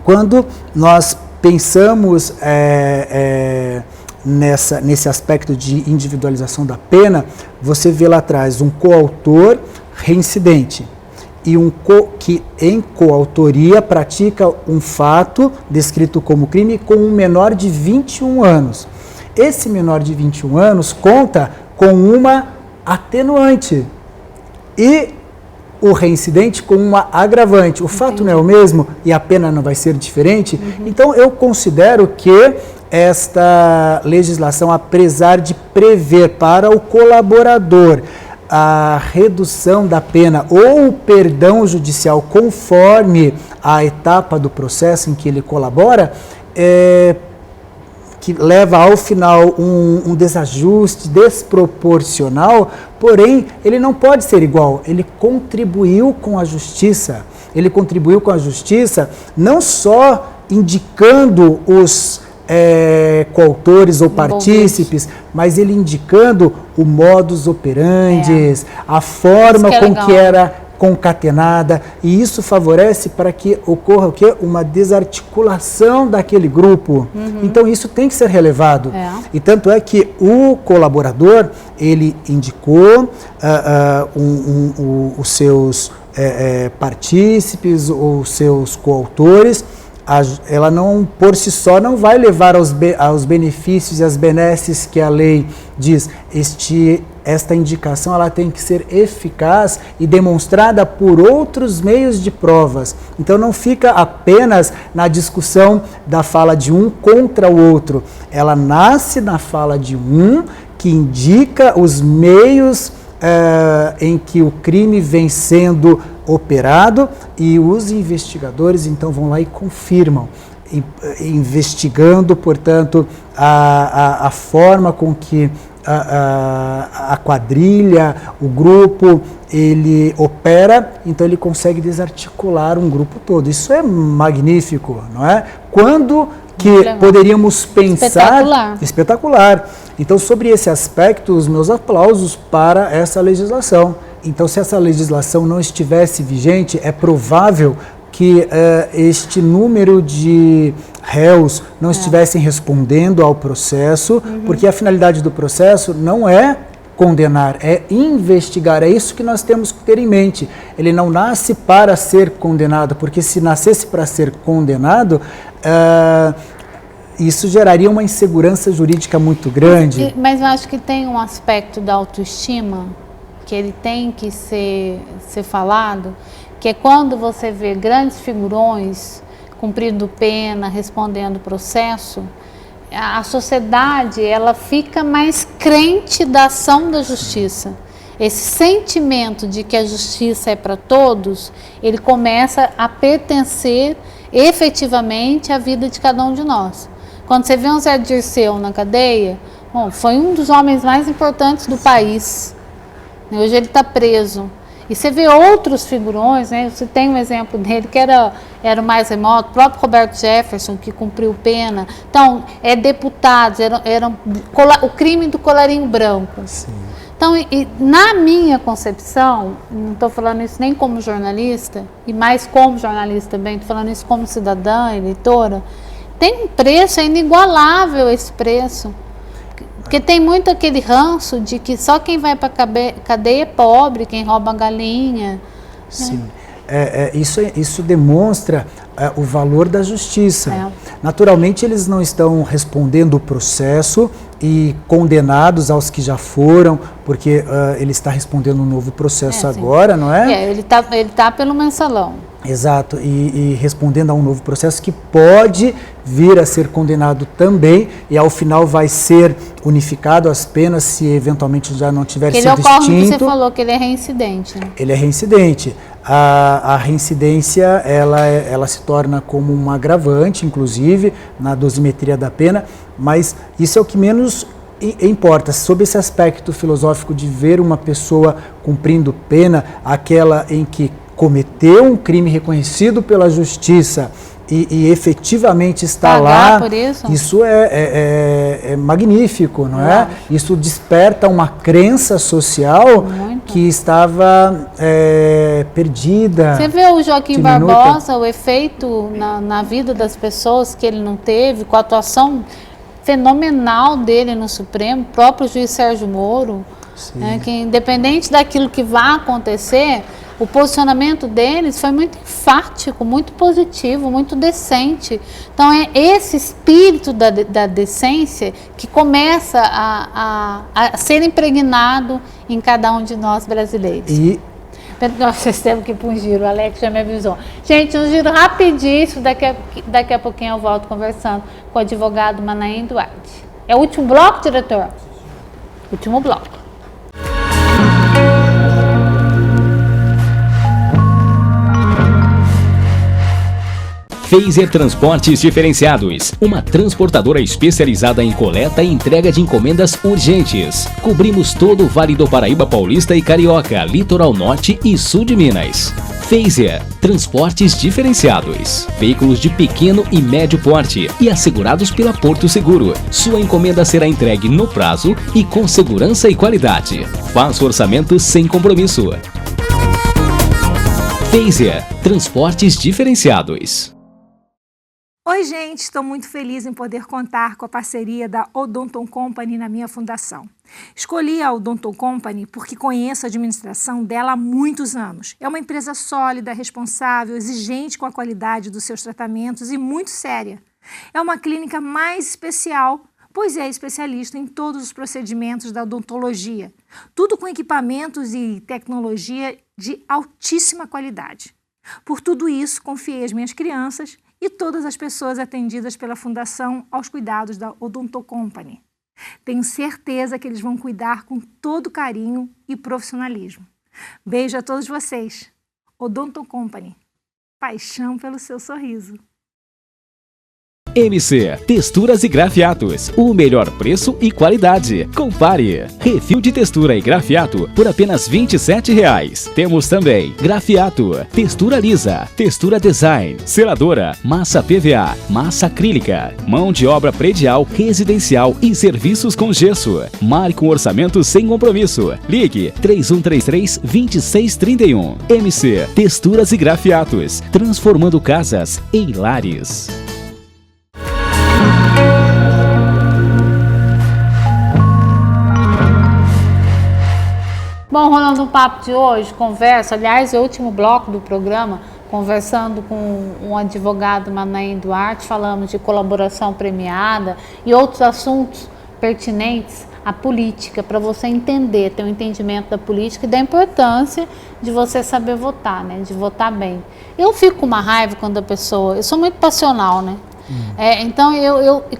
Quando nós pensamos nesse aspecto de individualização da pena, você vê lá atrás um coautor reincidente e que em coautoria pratica um fato descrito como crime com um menor de 21 anos. Esse menor de 21 anos conta com uma atenuante e o reincidente com uma agravante. O fato não é o mesmo e a pena não vai ser diferente. Então eu considero que esta legislação, apesar de prever para o colaborador a redução da pena ou o perdão judicial conforme a etapa do processo em que ele colabora, que leva ao final um desajuste desproporcional, porém ele não pode ser igual, ele contribuiu com a justiça. Ele contribuiu com a justiça não só indicando os coautores ou partícipes, mas ele indicando o modus operandi, a forma com que era concatenada, e isso favorece para que ocorra o quê? Uma desarticulação daquele grupo. Então isso tem que ser relevado. E tanto é que o colaborador, ele indicou os seus partícipes ou seus coautores. Ela não, por si só, não vai levar aos benefícios e às benesses que a lei diz. Esta indicação ela tem que ser eficaz e demonstrada por outros meios de provas. Então não fica apenas na discussão da fala de um contra o outro. Ela nasce na fala de um, que indica os meios em que o crime vem sendo operado, e os investigadores então vão lá e confirmam, investigando, portanto, a forma com que a quadrilha, o grupo, ele opera, então ele consegue desarticular um grupo todo. Isso é magnífico, não é? Quando que poderíamos pensar... Espetacular. Então, sobre esse aspecto, os meus aplausos para essa legislação. Então, se essa legislação não estivesse vigente, é provável que este número de réus não estivessem respondendo ao processo, porque a finalidade do processo não é condenar, é investigar. É isso que nós temos que ter em mente. Ele não nasce para ser condenado, porque se nascesse para ser condenado, isso geraria uma insegurança jurídica muito grande. Mas eu acho que tem um aspecto da autoestima que ele tem que ser falado, que é quando você vê grandes figurões cumprindo pena, respondendo processo, a sociedade ela fica mais crente da ação da justiça. Esse sentimento de que a justiça é para todos, ele começa a pertencer efetivamente à vida de cada um de nós. Quando você vê um Zé Dirceu na cadeia, bom, foi um dos homens mais importantes do país. Hoje ele está preso. E você vê outros figurões, né? Você tem um exemplo dele que era o mais remoto, o próprio Roberto Jefferson, que cumpriu pena. Então, deputados, o crime do colarinho branco. Sim. Então, na minha concepção, não estou falando isso nem como jornalista, e mais como jornalista também, estou falando isso como cidadã, eleitora, tem um preço, é inigualável esse preço. Porque tem muito aquele ranço de que só quem vai para a cadeia é pobre, quem rouba a galinha. Sim. Isso demonstra o valor da justiça. Naturalmente, eles não estão respondendo o processo e condenados aos que já foram, porque ele está respondendo um novo processo agora, não é? Ele tá pelo mensalão. Exato, e respondendo a um novo processo que pode vir a ser condenado também, e ao final vai ser unificado as penas se eventualmente já não tiver sido extinto. Ele ocorre que você falou que ele é reincidente. Né? Ele é reincidente. A reincidência, ela se torna como um agravante, inclusive, na dosimetria da pena, mas isso é o que menos importa. Sob esse aspecto filosófico de ver uma pessoa cumprindo pena, aquela em que cometeu um crime reconhecido pela justiça e efetivamente está lá, por isso é magnífico, não é? Isso desperta uma crença social que estava perdida. Você vê o Joaquim Barbosa, o efeito na vida das pessoas que ele não teve, com a atuação fenomenal dele no Supremo, o próprio juiz Sérgio Moro, né, que independente daquilo que vai acontecer, o posicionamento deles foi muito enfático, muito positivo, muito decente. Então é esse espírito da decência que começa a ser impregnado em cada um de nós brasileiros. Vocês têm que ir para um giro, o Alex já me avisou. Gente, um giro rapidíssimo, daqui a pouquinho eu volto conversando com o advogado Manaim Duarte. É o último bloco, diretor? Último bloco. Phaser Transportes Diferenciados, uma transportadora especializada em coleta e entrega de encomendas urgentes. Cobrimos todo o Vale do Paraíba Paulista e Carioca, Litoral Norte e Sul de Minas. Phaser Transportes Diferenciados, veículos de pequeno e médio porte e assegurados pela Porto Seguro. Sua encomenda será entregue no prazo e com segurança e qualidade. Faça o orçamento sem compromisso. Phaser Transportes Diferenciados. Oi, gente, estou muito feliz em poder contar com a parceria da Odonton Company na minha fundação. Escolhi a Odonton Company porque conheço a administração dela há muitos anos. É uma empresa sólida, responsável, exigente com a qualidade dos seus tratamentos e muito séria. É uma clínica mais especial, pois é especialista em todos os procedimentos da odontologia, tudo com equipamentos e tecnologia de altíssima qualidade. Por tudo isso, confiei as minhas crianças e todas as pessoas atendidas pela Fundação aos cuidados da Odonton Company. Tenho certeza que eles vão cuidar com todo carinho e profissionalismo. Beijo a todos vocês. Odonton Company. Paixão pelo seu sorriso. MC Texturas e Grafiatos, o melhor preço e qualidade. Compare. Refil de textura e grafiato por apenas R$ 27,00. Temos também grafiato, textura lisa, textura design, seladora, massa PVA, massa acrílica, mão de obra predial, residencial e serviços com gesso. Marque um orçamento sem compromisso. Ligue 3133-2631. MC Texturas e Grafiatos, transformando casas em lares. Bom, rolando um papo de hoje, aliás, é o último bloco do programa, conversando com um advogado, Manaim Duarte, falamos de colaboração premiada e outros assuntos pertinentes à política, para você entender, ter um entendimento da política e da importância de você saber votar, né? De votar bem. Eu fico com uma raiva quando a pessoa... Eu sou muito passional, né? Então,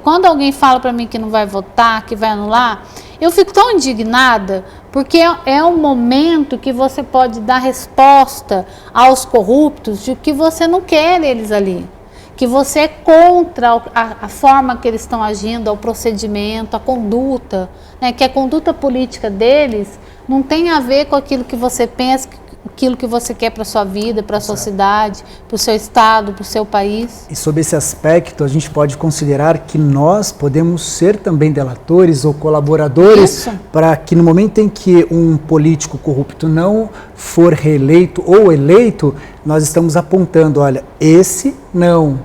quando alguém fala para mim que não vai votar, que vai anular, eu fico tão indignada, porque é um momento que você pode dar resposta aos corruptos de que você não quer eles ali, que você é contra a forma que eles estão agindo, o procedimento, a conduta, né? Que a conduta política deles não tem a ver com aquilo que você pensa, aquilo que você quer para a sua vida, para a sua cidade, para o seu estado, para o seu país. E sob esse aspecto, a gente pode considerar que nós podemos ser também delatores ou colaboradores para que no momento em que um político corrupto não for reeleito ou eleito, nós estamos apontando, olha, esse não,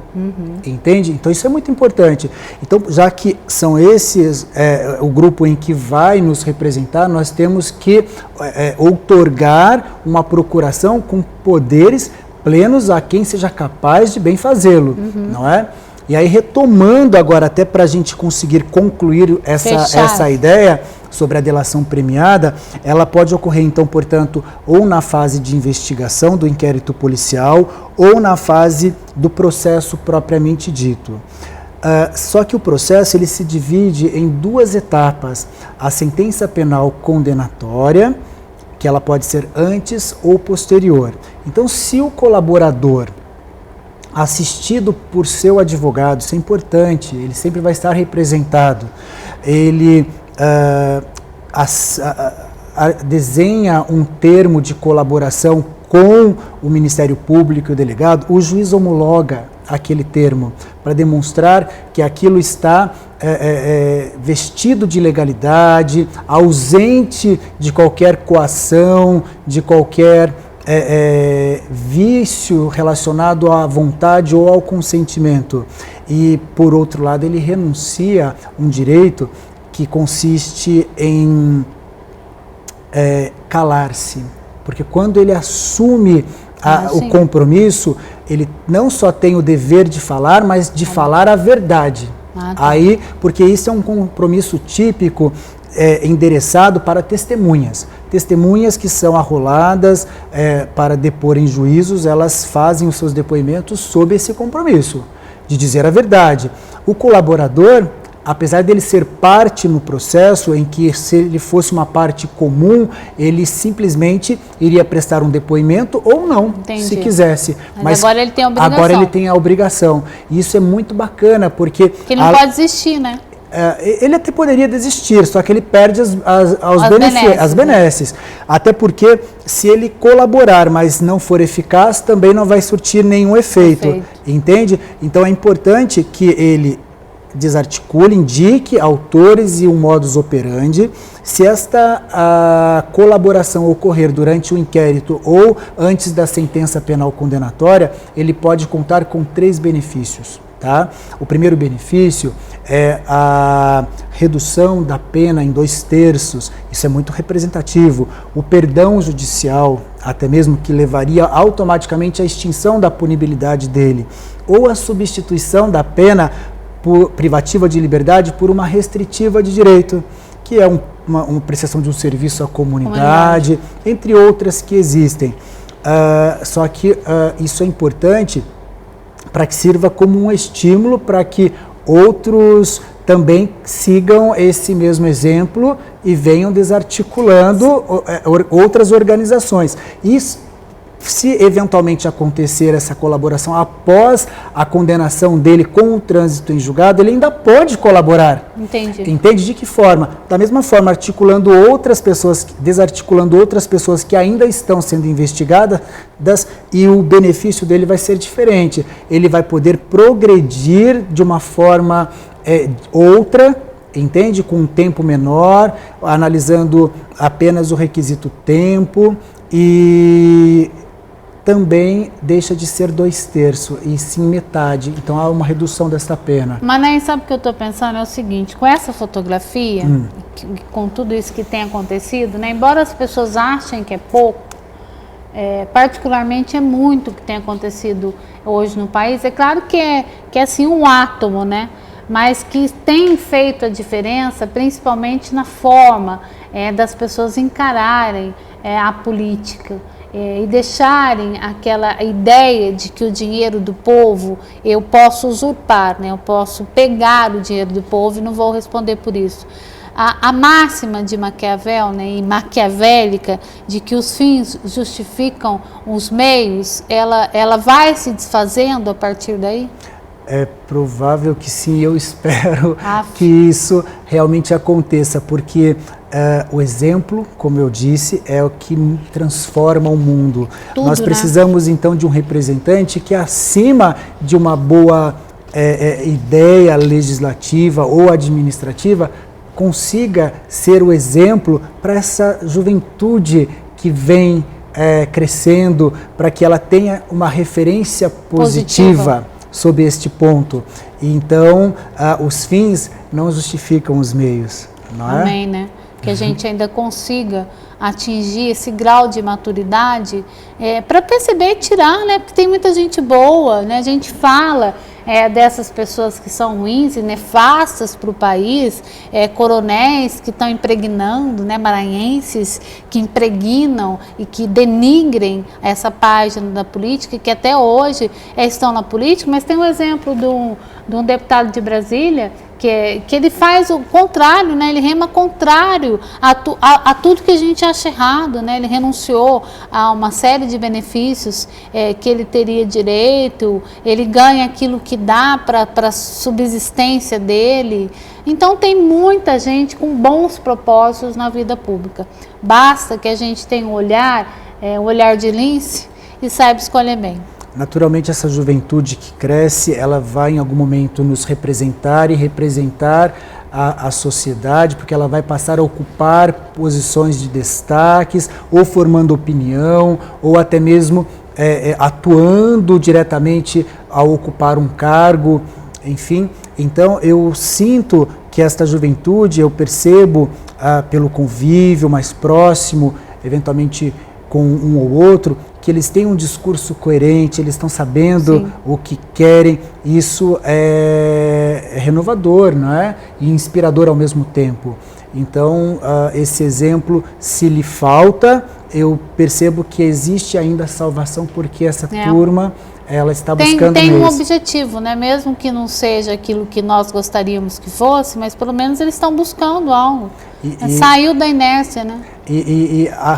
entende? Então isso é muito importante. Então, já que são esses o grupo em que vai nos representar, nós temos que outorgar uma procuração com poderes plenos a quem seja capaz de bem fazê-lo, não é? E aí, retomando agora, até para a gente conseguir concluir essa ideia sobre a delação premiada, ela pode ocorrer, então, portanto, ou na fase de investigação do inquérito policial ou na fase do processo propriamente dito. Só que o processo ele se divide em duas etapas. A sentença penal condenatória, que ela pode ser antes ou posterior. Então, se o colaborador assistido por seu advogado, isso é importante, ele sempre vai estar representado, ele desenha um termo de colaboração com o Ministério Público e o delegado, o juiz homologa aquele termo para demonstrar que aquilo está vestido de legalidade, ausente de qualquer coação, de qualquer vício relacionado à vontade ou ao consentimento. E, por outro lado, ele renuncia um direito que consiste em calar-se. Porque quando ele assume o compromisso, ele não só tem o dever de falar, mas de falar a verdade. Aí, porque isso é um compromisso típico endereçado para testemunhas. Testemunhas que são arroladas para depor em juízos, elas fazem os seus depoimentos sob esse compromisso de dizer a verdade. O colaborador, apesar dele ser parte no processo, em que se ele fosse uma parte comum, ele simplesmente iria prestar um depoimento ou não, se quisesse. Mas agora ele tem a obrigação. Agora ele tem a obrigação. E isso é muito bacana, porque ele não pode desistir, né? Ele até poderia desistir, só que ele perde as benesses. Até porque, se ele colaborar, mas não for eficaz, também não vai surtir nenhum efeito. Entende? Então é importante que ele desarticule, indique autores e um modus operandi. Se esta colaboração ocorrer durante o inquérito ou antes da sentença penal condenatória, ele pode contar com 3 benefícios. Tá? O primeiro benefício é a redução da pena em 2/3, isso é muito representativo. O perdão judicial, até mesmo que levaria automaticamente à extinção da punibilidade dele, ou a substituição da pena privativa de liberdade por uma restritiva de direito, que é uma prestação de um serviço à comunidade, entre outras que existem. Só que isso é importante para que sirva como um estímulo para que outros também sigam esse mesmo exemplo e venham desarticulando outras organizações. Isso, se eventualmente acontecer essa colaboração após a condenação dele com o trânsito em julgado, ele ainda pode colaborar. Entendi. Entende? De que forma? Da mesma forma, desarticulando outras pessoas que ainda estão sendo investigadas, e o benefício dele vai ser diferente. Ele vai poder progredir de uma forma outra, entende? Com um tempo menor, analisando apenas o requisito tempo, e também deixa de ser 2/3 e sim metade. Então há uma redução desta pena. Mas nem sabe o que eu estou pensando? É o seguinte, com essa fotografia, com tudo isso que tem acontecido, né, embora as pessoas achem que é pouco, particularmente é muito o que tem acontecido hoje no país. É claro que é assim um átomo, né? Mas que tem feito a diferença, principalmente na forma das pessoas encararem a política. E deixarem aquela ideia de que o dinheiro do povo eu posso usurpar, né? Eu posso pegar o dinheiro do povo e não vou responder por isso. A máxima de Maquiavel, né, e maquiavélica, de que os fins justificam os meios, ela vai se desfazendo a partir daí? É provável que sim, eu espero que isso realmente aconteça, porque o exemplo, como eu disse, é o que transforma o mundo. Tudo, nós precisamos, né, então, de um representante que, acima de uma boa ideia legislativa ou administrativa, consiga ser o exemplo para essa juventude que vem crescendo, para que ela tenha uma referência positiva sobre este ponto. Então, os fins não justificam os meios, não é? Amém, né? Que a gente ainda consiga atingir esse grau de maturidade para perceber e tirar, né? Porque tem muita gente boa, né? A gente fala dessas pessoas que são ruins e nefastas para o país, coronéis que estão impregnando, né? Maranhenses que impregnam e que denigrem essa página da política, que até hoje estão na política, mas tem um exemplo de um deputado de Brasília que ele faz o contrário, né? Ele rema contrário a tudo que a gente acha errado, né? Ele renunciou a uma série de benefícios que ele teria direito, ele ganha aquilo que dá para a subsistência dele. Então tem muita gente com bons propósitos na vida pública. Basta que a gente tenha um olhar de lince e saiba escolher bem. Naturalmente, essa juventude que cresce, ela vai em algum momento nos representar e representar a sociedade, porque ela vai passar a ocupar posições de destaques, ou formando opinião, ou até mesmo atuando diretamente ao ocupar um cargo, enfim. Então, eu sinto que esta juventude, eu percebo pelo convívio mais próximo, eventualmente com um ou outro, que eles têm um discurso coerente, eles estão sabendo o que querem. Isso é renovador, não é? E inspirador ao mesmo tempo. Então, esse exemplo, se lhe falta, eu percebo que existe ainda salvação, porque essa turma, ela está buscando tem um objetivo, né? Mesmo que não seja aquilo que nós gostaríamos que fosse, mas pelo menos eles estão buscando algo. Saiu da inércia, né?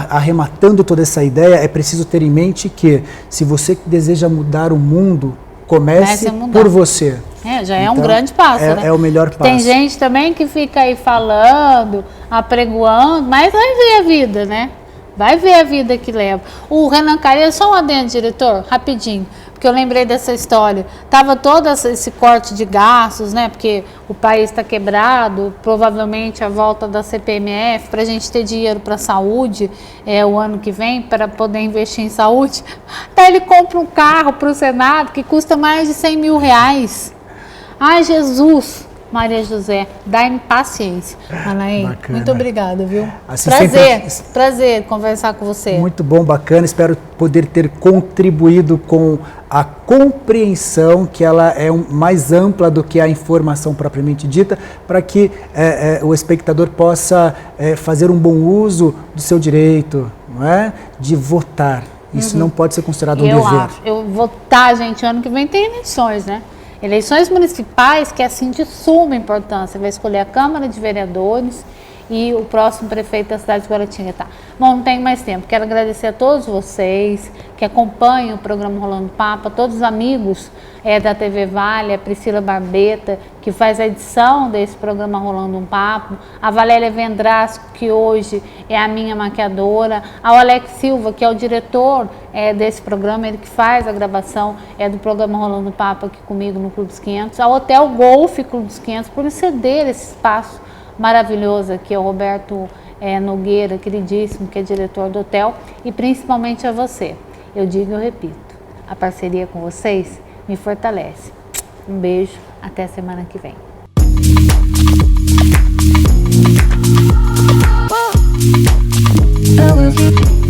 Arrematando toda essa ideia, é preciso ter em mente que, se você deseja mudar o mundo, comece por você. Já é um grande passo, né? É o melhor passo. Tem gente também que fica aí falando, apregoando, mas vai ver a vida, né? Vai ver a vida que leva. O Renan Calheiros, só um adendo, diretor, rapidinho, porque eu lembrei dessa história. Tava todo esse corte de gastos, né? Porque o país está quebrado, provavelmente a volta da CPMF, para a gente ter dinheiro para a saúde o ano que vem, para poder investir em saúde. Daí ele compra um carro para o Senado que custa mais de 100 mil reais. Ai, Jesus! Maria José, dá-me paciência. Anaí, muito obrigada, viu? Assim, prazer conversar com você. Muito bom, bacana. Espero poder ter contribuído com a compreensão, que ela é mais ampla do que a informação propriamente dita, para que o espectador possa fazer um bom uso do seu direito, não é? De votar. Isso não pode ser considerado um dever. Eu votar, gente, ano que vem tem eleições, né? Eleições municipais, que é assim de suma importância, vai escolher a Câmara de Vereadores e o próximo prefeito da cidade de Guaratinguetá. Bom, não tenho mais tempo. Quero agradecer a todos vocês que acompanham o programa Rolando Papo, a todos os amigos da TV Vale, a Priscila Barbeta, que faz a edição desse programa Rolando um Papo, a Valéria Vendrasco, que hoje é a minha maquiadora, ao Alex Silva, que é o diretor desse programa, ele que faz a gravação do programa Rolando um Papo aqui comigo no Clube dos 500, ao Hotel Golf Clube dos 500, por me ceder esse espaço maravilhoso aqui, ao Roberto Nogueira, queridíssimo, que é diretor do hotel, e principalmente a você. Eu digo e eu repito, a parceria com vocês me fortalece. Um beijo, até a semana que vem. I will